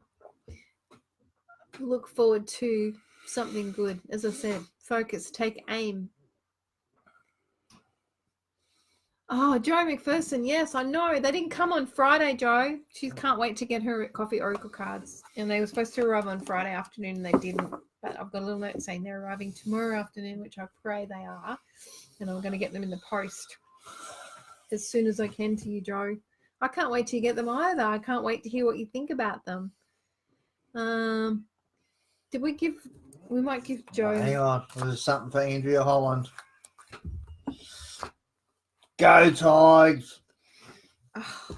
Speaker 1: look forward to something good. As I said, focus, take aim. Oh, Joe McPherson, yes, I know. They didn't come on Friday, Joe. She can't wait to get her coffee oracle cards. And they were supposed to arrive on Friday afternoon and they didn't. But I've got a little note saying they're arriving tomorrow afternoon, which I pray they are. And I'm going to get them in the post as soon as I can to you, Joe. I can't wait till you get them either. I can't wait to hear what you think about them. We might give Joe.
Speaker 2: Hang on, there's something for Andrea Holland. Go Tigers!
Speaker 1: Oh.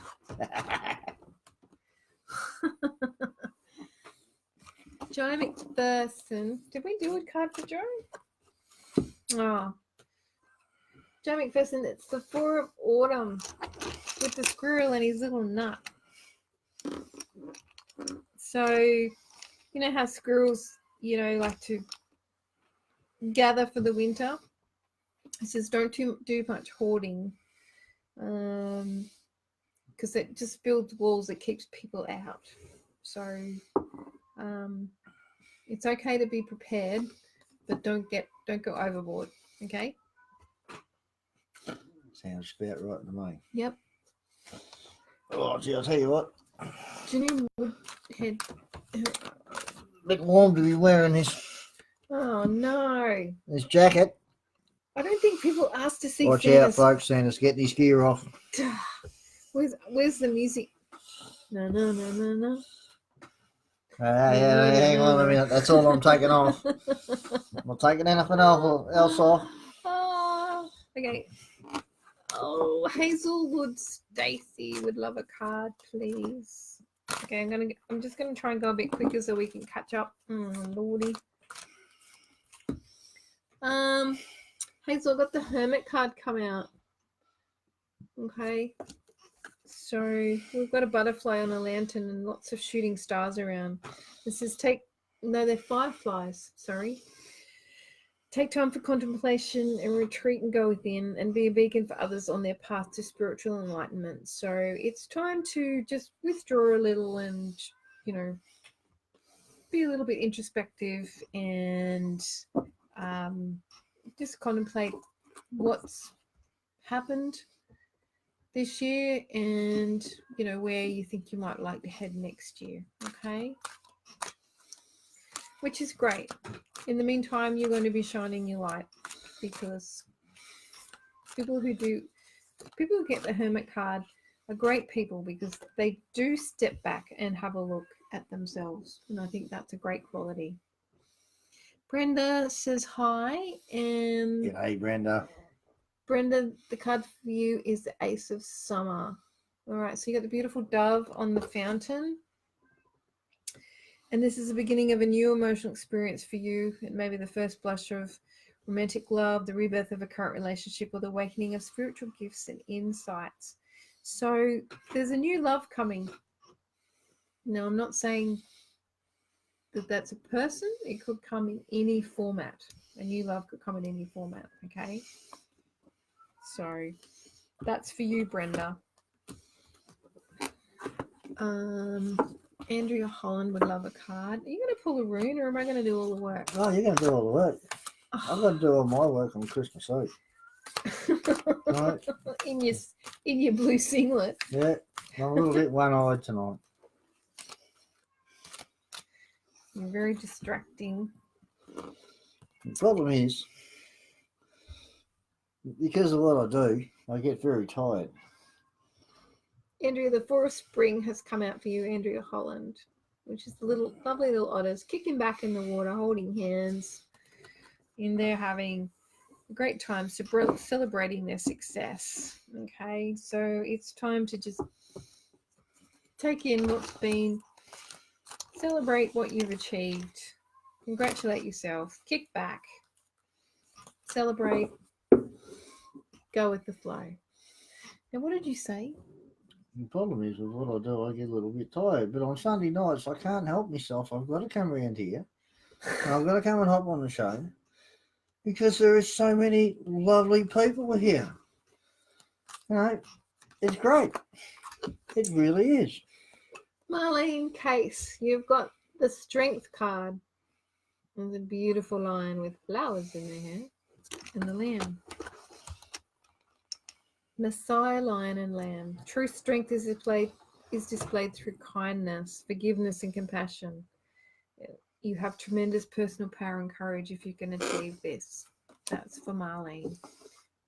Speaker 1: Joe McPherson. Did we do a card for Joe? Oh. Joe McPherson, it's the 4 of Autumn with the squirrel and his little nut. So, you know how squirrels, like to gather for the winter? It says don't do much hoarding because it just builds walls that keeps people out. So it's okay to be prepared, but don't go overboard. Okay.
Speaker 2: Sounds about right to me.
Speaker 1: Yep.
Speaker 2: Oh, gee, I'll tell you what.
Speaker 1: Janine Woodhead.
Speaker 2: Bit warm to be wearing this.
Speaker 1: Oh no!
Speaker 2: This jacket.
Speaker 1: I don't think people asked to see.
Speaker 2: Watch
Speaker 1: Santa's...
Speaker 2: out, folks. Santa's getting his gear off.
Speaker 1: Where's the music? No.
Speaker 2: Hang on a minute. That's all I'm taking off. I'm not taking anything else off.
Speaker 1: Oh, okay. Oh, Hazelwood Stacy would love a card, please. Okay, I'm just gonna try and go a bit quicker so we can catch up. Lordy. Hazel, got the Hermit card come out. Okay. So we've got a butterfly on a lantern and lots of shooting stars around. This is they're fireflies, sorry. Take time for contemplation and retreat and go within and be a beacon for others on their path to spiritual enlightenment. So it's time to just withdraw a little and, be a little bit introspective and just contemplate what's happened this year and, where you think you might like to head next year. Okay. Which is great. In the meantime, you're going to be shining your light because people who get the Hermit card are great people because they do step back and have a look at themselves. And I think that's a great quality. Brenda says hi. And
Speaker 2: G'day, Brenda.
Speaker 1: Brenda, the card for you is the Ace of Summer. All right, so you got the beautiful dove on the fountain. And this is the beginning of a new emotional experience for you. It may be the first blush of romantic love, the rebirth of a current relationship, or the awakening of spiritual gifts and insights. So there's a new love coming. Now, I'm not saying that that's a person. It could come in any format. A new love could come in any format, okay? So that's for you, Brenda. Andrea Holland would love a card. Are you going to pull a rune or am I going to do all the work?
Speaker 2: Oh, you're going to do all the work. I've got to do all my work on Christmas Eve. Right.
Speaker 1: In your blue singlet.
Speaker 2: Yeah, I'm a little bit one-eyed tonight.
Speaker 1: You're very distracting.
Speaker 2: The problem is, because of what I do, I get very tired.
Speaker 1: Andrea, the forest spring has come out for you, Andrea Holland, which is the lovely little otters kicking back in the water, holding hands, and they're having great time celebrating their success. Okay, so it's time to just take in what's been, celebrate what you've achieved, congratulate yourself, kick back, celebrate, go with the flow. Now, what did you say?
Speaker 2: The problem is with what I do, I get a little bit tired. But on Sunday nights, I can't help myself. I've got to come around here. And I've got to come and hop on the show because there is so many lovely people here. You know, it's great. It really is.
Speaker 1: Marlene Case, you've got the Strength card. There's a beautiful lion with flowers in their hair, and the lamb. Messiah, lion, and lamb. True strength is displayed through kindness, forgiveness, and compassion. You have tremendous personal power and courage if you can achieve this. That's for Marlene.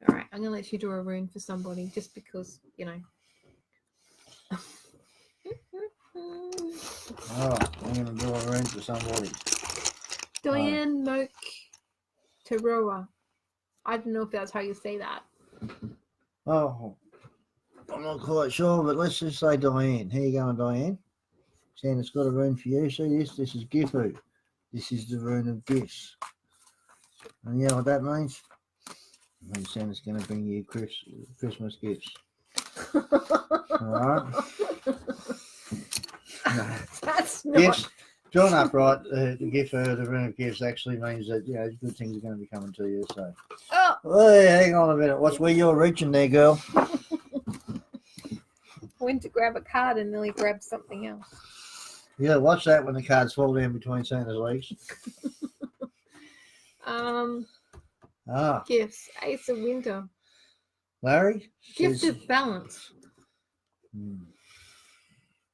Speaker 1: All right, I'm going to let you draw a rune for somebody just because, you know.
Speaker 2: All right, I'm going to draw a rune for somebody.
Speaker 1: Diane Moke Teroa. I don't know if that's how you say that.
Speaker 2: Oh, I'm not quite sure, but let's just say Diane. Here you go, Diane. Santa's got a rune for you. See this? This is Gifu. This is the rune of gifts. And you know what that means? It means Santa's going to bring you Christmas gifts. All right?
Speaker 1: That's not...
Speaker 2: Gifts. Drawn up right, the Gifu, the rune of gifts actually means that, you know, good things are going to be coming to you. So, hey, hang on a minute. What's where you're reaching there, girl?
Speaker 1: Went to grab a card and nearly grabbed something else.
Speaker 2: Yeah, watch that when the cards fall down between Santa's legs.
Speaker 1: Gifts. Ace of Winter.
Speaker 2: Larry?
Speaker 1: Gift of balance.
Speaker 2: Hmm.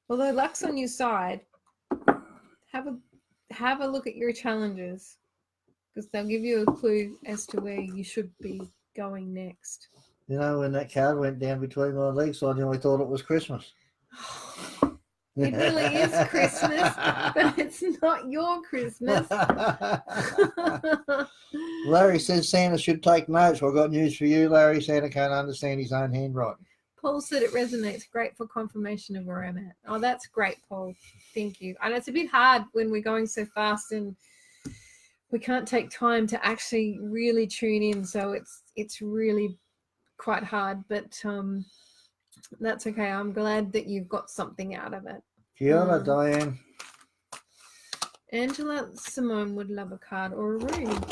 Speaker 1: Although luck's on your side, have a look at your challenges because they'll give you a clue as to where you should be going next.
Speaker 2: You know, when that card went down between my legs, I nearly thought it was Christmas.
Speaker 1: It really is Christmas, but it's not your Christmas.
Speaker 2: Larry says Santa should take notes. Well, I've got news for you, Larry. Santa can't understand his own handwriting.
Speaker 1: Paul said it resonates. Great for confirmation of where I'm at. Oh, that's great, Paul. Thank you. And it's a bit hard when we're going so fast and we can't take time to actually really tune in. So it's really quite hard, but that's okay. I'm glad that you've got something out of it.
Speaker 2: Kia ora, Diane.
Speaker 1: Angela Simone would love a card or a rune.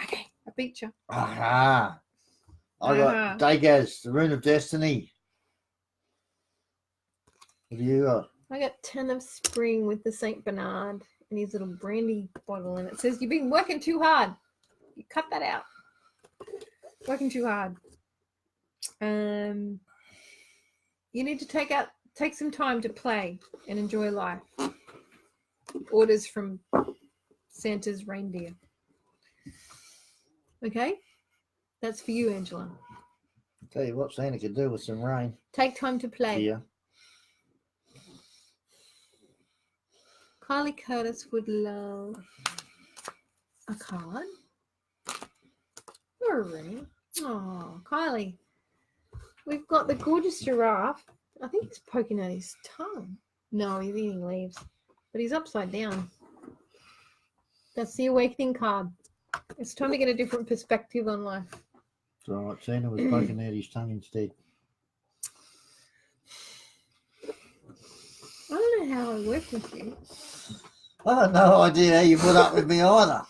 Speaker 1: Okay, I beat you.
Speaker 2: Aha. I got Dagaz, the Rune of Destiny. What do you got?
Speaker 1: I got 10 of Spring with the St. Bernard and his little brandy bottle, and it says, you've been working too hard. You cut that out. Working too hard. You need to take some time to play and enjoy life. Orders from Santa's reindeer. Okay? That's for you, Angela.
Speaker 2: Tell you what Santa could do with some rain.
Speaker 1: Take time to play.
Speaker 2: Yeah.
Speaker 1: Kylie Curtis would love a card or a ring. Oh, Kylie. We've got the gorgeous giraffe. I think he's poking out his tongue. No, he's eating leaves. But he's upside down. That's the awakening card. It's time to get a different perspective on life.
Speaker 2: It's all right. Santa was poking out his tongue instead.
Speaker 1: I don't know how I work with you.
Speaker 2: I have no idea how you put up with me either.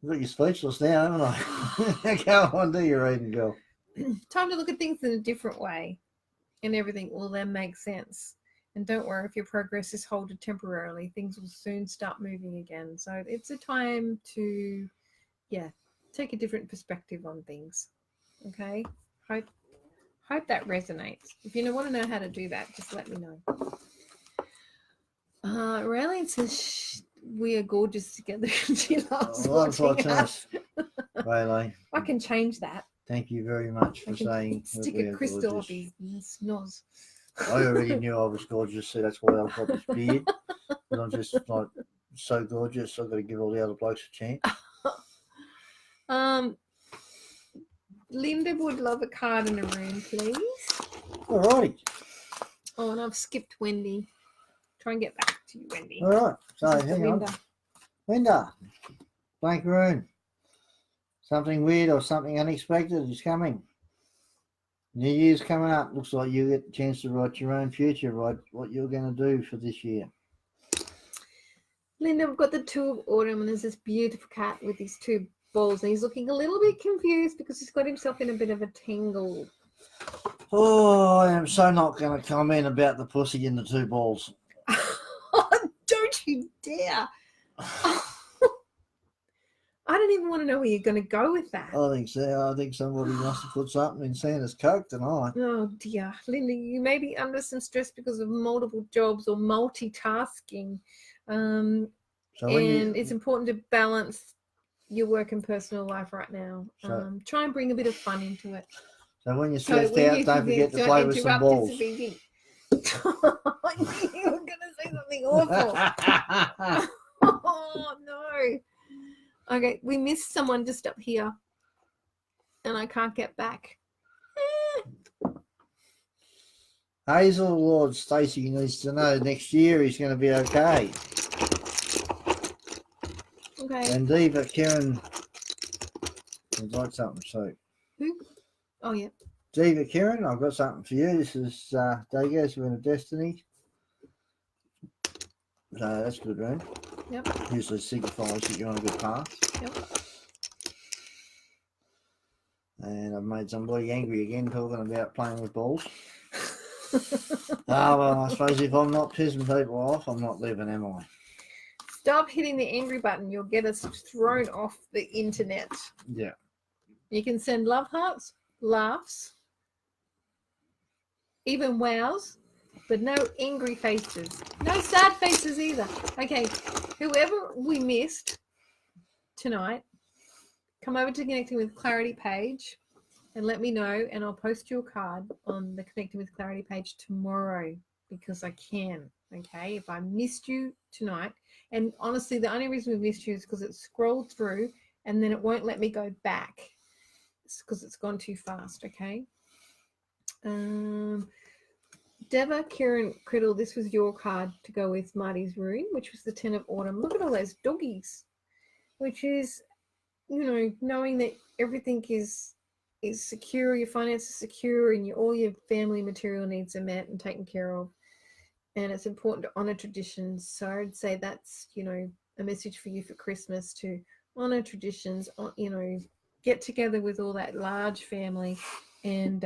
Speaker 2: I've got you speechless now, haven't I? Go on, do your reading, girl.
Speaker 1: Time to look at things in a different way. And everything will then make sense. And don't worry, if your progress is halted temporarily, things will soon start moving again. So it's a time to, take a different perspective on things. Okay? Hope that resonates. If you want to know how to do that, just let me know. Raylene says we are gorgeous together. She loves watching us.
Speaker 2: Raylene.
Speaker 1: I can change that.
Speaker 2: Thank you very much
Speaker 1: I
Speaker 2: for
Speaker 1: can
Speaker 2: saying that
Speaker 1: stick
Speaker 2: we
Speaker 1: a
Speaker 2: are
Speaker 1: crystal up
Speaker 2: gorgeous.
Speaker 1: his nose.
Speaker 2: I already knew I was gorgeous, so that's why I've got this beard. But I'm just like so gorgeous, I've got to give all the other blokes a chance.
Speaker 1: Linda would love a card and a rune, please.
Speaker 2: Alrighty.
Speaker 1: Oh, and I've skipped Wendy. Try and get back to you, Wendy.
Speaker 2: All right. So
Speaker 1: This is
Speaker 2: hang
Speaker 1: Linda.
Speaker 2: on. Linda, blank rune. Something weird or something unexpected is coming. New Year's coming up. Looks like you get a chance to write your own future, write what you're going to do for this year.
Speaker 1: Linda, we've got the Two of Autumn, and there's this beautiful cat with these two balls, and he's looking a little bit confused because he's got himself in a bit of a tangle.
Speaker 2: Oh, I am so not going to comment about the pussy and the two balls.
Speaker 1: Oh, don't you dare. I don't even want to know where you're going to go with that.
Speaker 2: I think so. I think somebody must have put something in Santa's coke tonight.
Speaker 1: Oh dear, Linda, you may be under some stress because of multiple jobs or multitasking. And it's important to balance your work and personal life right now. Try and bring a bit of fun into it.
Speaker 2: So when you're stressed out, don't forget to play with some balls.
Speaker 1: I knew you were going to say something awful. Oh no. Okay, we missed someone just up here, and I can't get back.
Speaker 2: Hazel Lord Stacey needs to know next year he's going to be okay.
Speaker 1: Okay.
Speaker 2: And Diva Kieran would like something too.
Speaker 1: Who? Oh yeah.
Speaker 2: Diva Kieran, I've got something for you. This is Dago's Win of Destiny. So that's good, right?
Speaker 1: Yep.
Speaker 2: Usually signifies that you're on a good path.
Speaker 1: Yep.
Speaker 2: And I've made somebody angry again talking about playing with balls. Well, I suppose if I'm not pissing people off, I'm not living, am I?
Speaker 1: Stop hitting the angry button. You'll get us thrown off the internet.
Speaker 2: Yeah.
Speaker 1: You can send love hearts, laughs, even wows, but no angry faces. No sad faces either. Okay, whoever we missed tonight, come over to Connecting with Clarity page and let me know, and I'll post your card on the Connecting with Clarity page tomorrow because I can. Okay, if I missed you tonight, and honestly, the only reason we missed you is because it scrolled through and then it won't let me go back. It's because it's gone too fast. Okay. Deva Kieran Criddle, this was your card to go with Marty's rune, which was the 10 of Autumn. Look at all those doggies, which is, you know, knowing that everything is secure, your finances secure, and all your family material needs are met and taken care of. And it's important to honor traditions. So I'd say that's, you know, a message for you for Christmas, to honor traditions, you know, get together with all that large family and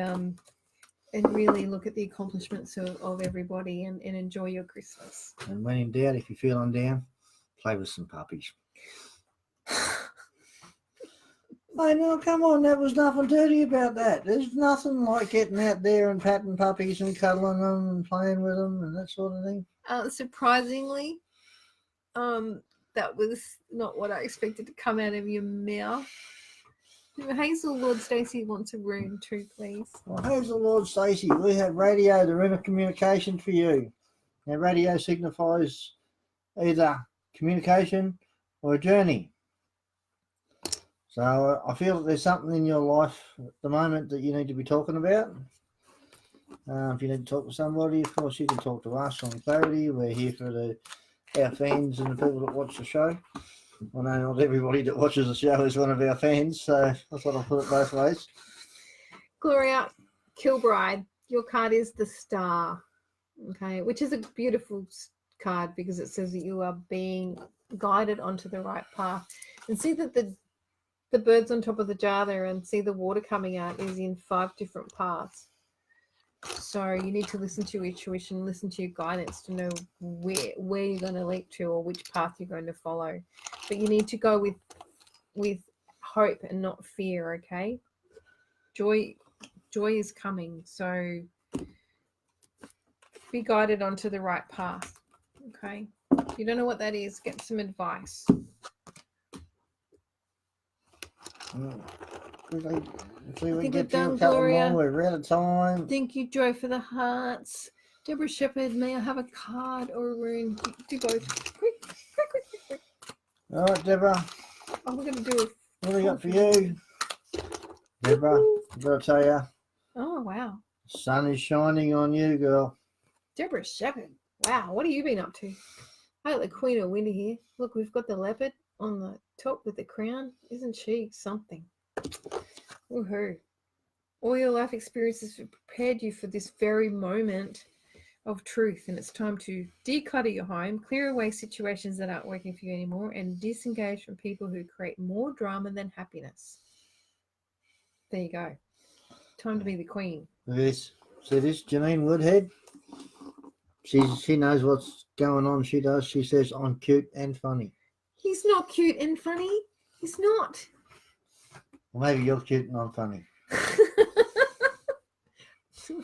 Speaker 1: really look at the accomplishments of everybody and enjoy your Christmas.
Speaker 2: And when in doubt, if you're feeling down, play with some puppies. I know, come on, there was nothing dirty about that. There's nothing like getting out there and patting puppies and cuddling them and playing with them and that sort of thing.
Speaker 1: Surprisingly, that was not what I expected to come out of your mouth. Hazel Lord Stacey wants a rune too, please.
Speaker 2: Well, Hazel Lord Stacey, we have radio, the rune of communication for you. Now, radio signifies either communication or a journey. So I feel that there's something in your life at the moment that you need to be talking about. If you need to talk to somebody, of course, you can talk to us on Clarity. We're here for our fans and the people that watch the show. I know not everybody that watches the show is one of our fans, so I thought I'd put it both ways.
Speaker 1: Gloria Kilbride, your card is the Star, okay, which is a beautiful card because it says that you are being guided onto the right path. And see that the birds on top of the jar there, and see the water coming out is in 5 different paths. So you need to listen to your intuition, listen to your guidance to know where you're going to leap to or which path you're going to follow. But you need to go with hope and not fear, okay? Joy is coming. So be guided onto the right path, okay? If you don't know what that is, get some advice.
Speaker 2: quickly. See if we
Speaker 1: think
Speaker 2: can
Speaker 1: we've
Speaker 2: get through a
Speaker 1: done
Speaker 2: couple
Speaker 1: Gloria.
Speaker 2: more. We're out of time.
Speaker 1: Thank you, Joy, for the hearts. Deborah Shepherd, may I have a card or a rune? Do both. Quick.
Speaker 2: All right, Deborah.
Speaker 1: Oh, we're going to do it.
Speaker 2: What do we got for you? Deborah, I've got to tell you,
Speaker 1: Oh, wow.
Speaker 2: sun is shining on you, girl.
Speaker 1: Deborah Shepherd. Wow, what have you been up to? I got the Queen of Winter here. Look, we've got the leopard on the top with the crown. Isn't she something? Woohoo. All your life experiences have prepared you for this very moment of truth, and it's time to declutter your home, clear away situations that aren't working for you anymore, and disengage from people who create more drama than happiness. There you go. Time to be the queen.
Speaker 2: Yes. See this, Janine Woodhead? She knows what's going on. She does. She says, I'm cute and funny.
Speaker 1: He's not cute and funny. He's not.
Speaker 2: Well, maybe you're cute and I'm funny.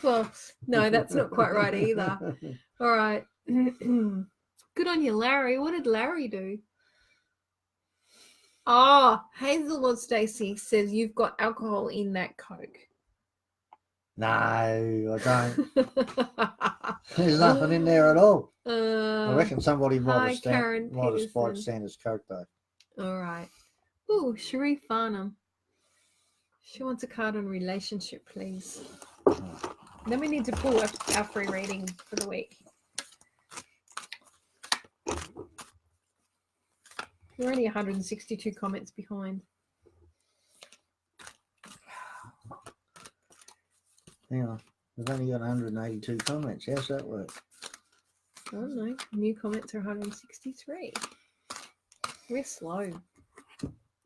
Speaker 1: Well, no, that's not quite right either. All right. Good on you, Larry. What did Larry do? Oh, Hazel Stacey says you've got alcohol in that Coke.
Speaker 2: No, I don't. There's nothing in there at all. I reckon somebody might have spiked Santa's Coke, though.
Speaker 1: All right. Ooh, Cherie Farnham. She wants a card on relationship, please. Then we need to pull our free reading for the week. We're only 162 comments behind.
Speaker 2: Hang on. We've only got 182 comments. How's that work?
Speaker 1: I don't know. New comments are 163. We're slow.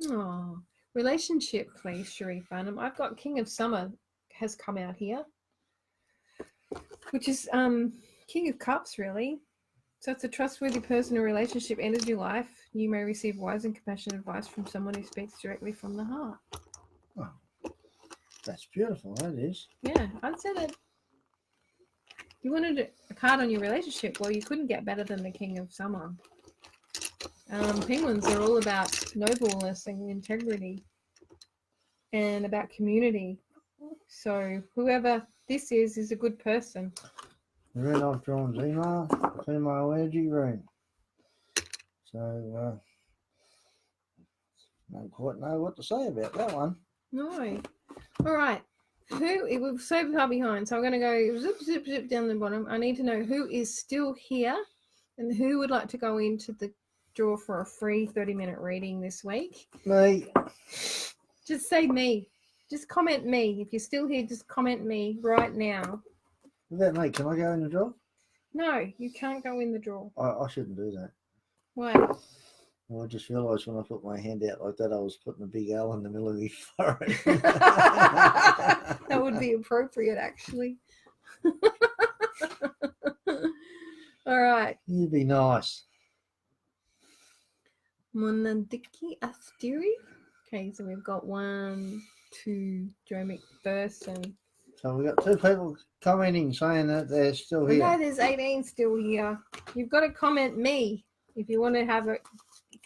Speaker 1: Oh, relationship, please, Cherie Farnham. I've got King of Summer has come out here, which is King of Cups, really. So it's a trustworthy person or relationship enters your life. You may receive wise and compassionate advice from someone who speaks directly from the heart.
Speaker 2: Oh, that's beautiful, that is.
Speaker 1: Yeah, I'd say that. You wanted a card on your relationship. Well, you couldn't get better than the King of Summer. Penguins are all about nobleness and integrity and about community. So whoever this is a good person.
Speaker 2: The rune I've drawn is email, female energy rune. So, don't quite know what to say about that one.
Speaker 1: No. All right. We're so far behind, so I'm going to go zip down the bottom. I need to know who is still here and who would like to go into the draw for a free 30-minute reading this week.
Speaker 2: Me.
Speaker 1: Just say me. Just comment me. If you're still here, just comment me right now.
Speaker 2: What about me? Can I go in the draw?
Speaker 1: No, you can't go in the draw.
Speaker 2: I shouldn't do that.
Speaker 1: Why?
Speaker 2: Well, I just realised when I put my hand out like that, I was putting a big L in the middle of my forehead.
Speaker 1: That would be appropriate, actually. All right.
Speaker 2: You'd be nice.
Speaker 1: Monandiki Astiri. Okay, so we've got 1, 2, Joe McPherson.
Speaker 2: So we've got 2 people commenting saying that they're still here.
Speaker 1: No, there's 18 still here. You've got to comment me if you want to have it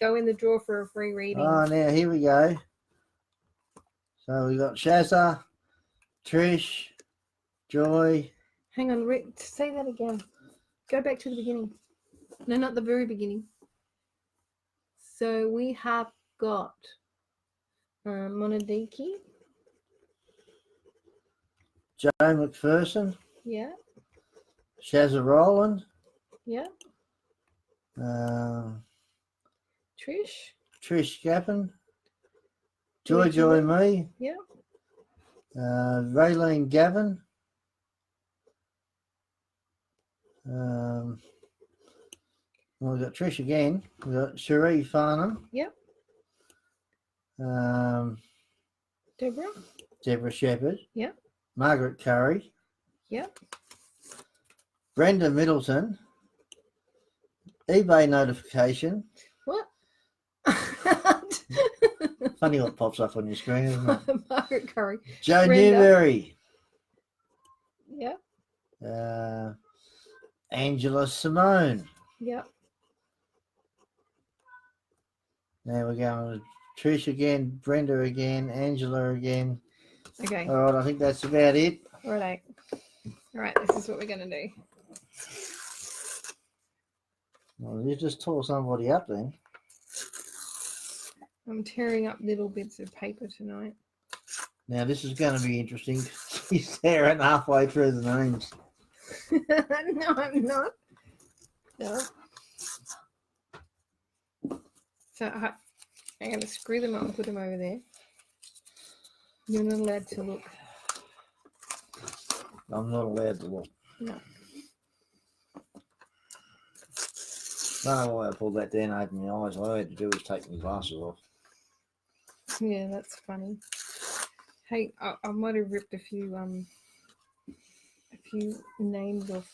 Speaker 1: go in the draw for a free reading.
Speaker 2: Oh, now here we go. So we've got Shazza, Trish, Joy.
Speaker 1: Hang on, Rick, say that again. Go back to the beginning. No, not the very beginning. So we have got Monadiki.
Speaker 2: Joe McPherson.
Speaker 1: Yeah.
Speaker 2: Shazza Rowland.
Speaker 1: Yeah.
Speaker 2: Trish Gappin. Joy Me.
Speaker 1: Yeah.
Speaker 2: Raylene Gavin. Well, we've got Trish again. We've got Cherie Farnham.
Speaker 1: Yep. Deborah
Speaker 2: Shepherd.
Speaker 1: Yep.
Speaker 2: Margaret Curry.
Speaker 1: Yep.
Speaker 2: Brenda Middleton. eBay notification.
Speaker 1: What?
Speaker 2: Funny what pops up on your screen, isn't it?
Speaker 1: Margaret Curry.
Speaker 2: Joe
Speaker 1: Brenda.
Speaker 2: Newberry.
Speaker 1: Yep.
Speaker 2: Angela Simone.
Speaker 1: Yep.
Speaker 2: Now we're going to Trish again, Brenda again, Angela again.
Speaker 1: Okay.
Speaker 2: All right, I think that's about it.
Speaker 1: Right. All right, this is what we're going to do.
Speaker 2: Well, you just tore somebody up then.
Speaker 1: I'm tearing up little bits of paper tonight.
Speaker 2: Now, this is going to be interesting. She's staring halfway through the names.
Speaker 1: No, I'm not. No. So I'm going to screw them up and put them over there. You're not allowed to look.
Speaker 2: I'm not allowed to look.
Speaker 1: No.
Speaker 2: I don't know why I pulled that down over my eyes. All I had to do was take my glasses off.
Speaker 1: Yeah, that's funny. Hey, I might have ripped a few names off.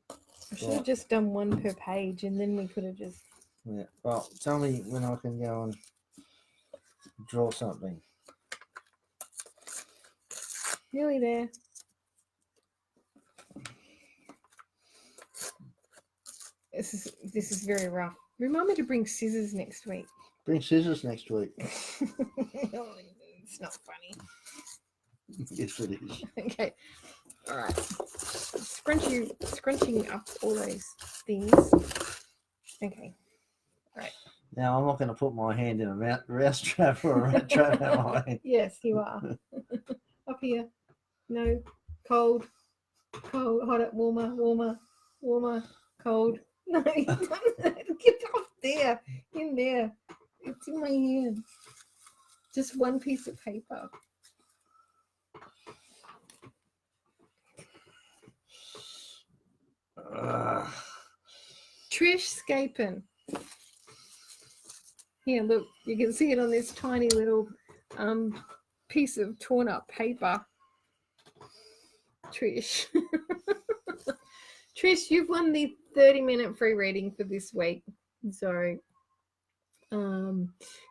Speaker 1: I should have just done one per page, and then we could have just.
Speaker 2: Yeah. Well, tell me when I can go and draw something.
Speaker 1: Nearly there. This is very rough. Remind me to bring scissors next week.
Speaker 2: Bring scissors next week.
Speaker 1: It's not funny.
Speaker 2: Yes, it is.
Speaker 1: Okay. All right. Scrunching up all those things. Okay. All right.
Speaker 2: Now, I'm not going to put my hand in a mouse trap or a rat trap, am I?
Speaker 1: Yes, you are. Up here. No. Cold. Cold. Hot. Warmer. Cold. No, get off there. In there. It's in my hand. Just one piece of paper. Trish Scapin. Here, look. You can see it on this tiny little piece of torn up paper. Trish. Trish, you've won the 30-minute free reading for this week. So,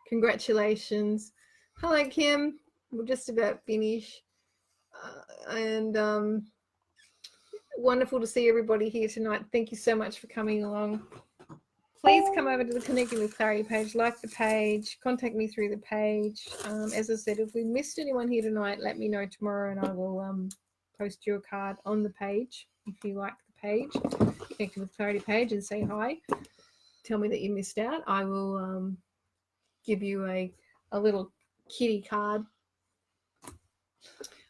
Speaker 1: congratulations. Hello, Kim. We're just about finished. And wonderful to see everybody here tonight. Thank you so much for coming along. Please come over to the Connecting with Clarity page, like the page, contact me through the page. As I said, if we missed anyone here tonight, let me know tomorrow and I will post your card on the page if you like the page, Connecting with Clarity page, and say hi. Tell me that you missed out. I will give you a little kitty card.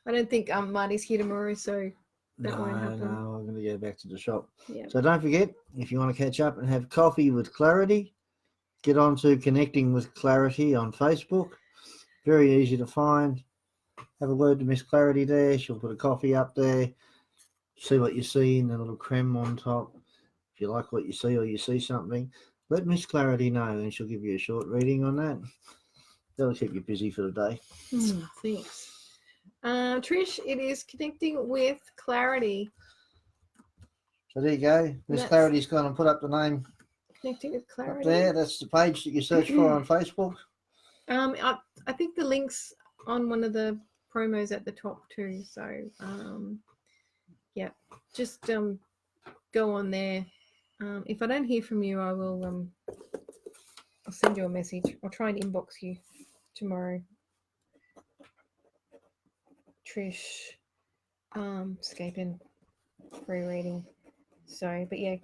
Speaker 1: I don't think Marty's here tomorrow, so that won't happen.
Speaker 2: No, I'm going to go back to the shop.
Speaker 1: Yeah.
Speaker 2: So don't forget, if you want to catch up and have coffee with Clarity, get on to Connecting with Clarity on Facebook. Very easy to find. Have a word to Miss Clarity there. She'll put a coffee up there. See what you see in the little creme on top. If you like what you see or you see something, let Miss Clarity know and she'll give you a short reading on that. That'll keep you busy for the day.
Speaker 1: Thanks. Trish, it is Connecting with Clarity.
Speaker 2: So there you go. Miss Clarity's going to put up the name.
Speaker 1: Connecting with Clarity.
Speaker 2: Up there. That's the page that you search for on Facebook.
Speaker 1: I think the link's on one of the promos at the top too. So, yeah, just go on there. If I don't hear from you, I will. I'll send you a message. I'll try and inbox you tomorrow. Trish, Scapin, free reading. So, but yeah,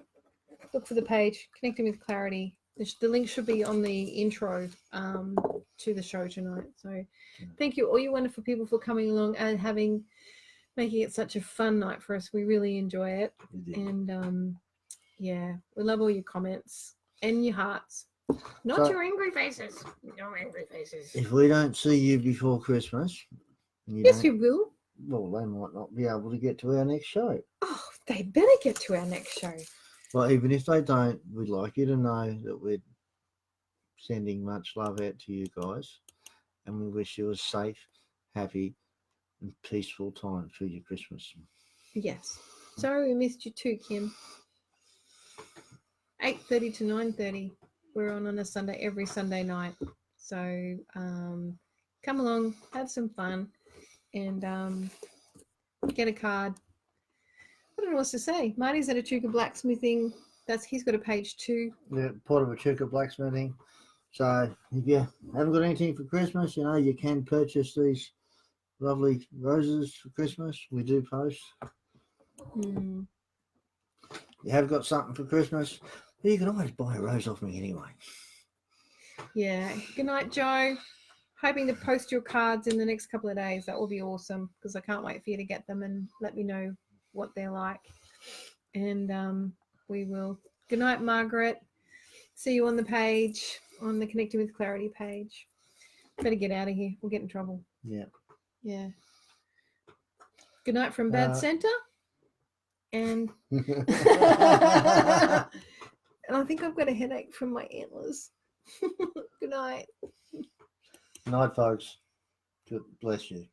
Speaker 1: look for the page, Connecting with Clarity. The link should be on the intro to the show tonight. So thank you, all you wonderful people, for coming along and making it such a fun night for us. We really enjoy it. And yeah, we love all your comments and your hearts. Not your angry faces. No angry faces.
Speaker 2: If we don't see you before Christmas,
Speaker 1: yes, you will.
Speaker 2: Well, they might not be able to get to our next show.
Speaker 1: Oh, they better get to our next show.
Speaker 2: Well, even if they don't, we'd like you to know that we're sending much love out to you guys, and we wish you a safe, happy, and peaceful time through your Christmas.
Speaker 1: Yes. Sorry we missed you too, Kim. 8:30 to 9:30. We're on a Sunday, every Sunday night. So come along, have some fun, and get a card. I don't know what to say. Marty's at Echuca Blacksmithing. He's got a page too.
Speaker 2: Yeah, Port of Echuca Blacksmithing. So if you haven't got anything for Christmas, you know, you can purchase these lovely roses for Christmas. We do post.
Speaker 1: Mm.
Speaker 2: You have got something for Christmas, you can always buy a rose off me anyway.
Speaker 1: Yeah. Good night, Joe. Hoping to post your cards in the next couple of days. That will be awesome because I can't wait for you to get them and let me know what they're like. And we will. Good night, Margaret. See you on the page, on the Connecting with Clarity page. Better get out of here. We'll get in trouble.
Speaker 2: Yeah.
Speaker 1: Yeah. Good night from Bad Center. And and I think I've got a headache from my antlers. Good night.
Speaker 2: Night, folks. Good bless you.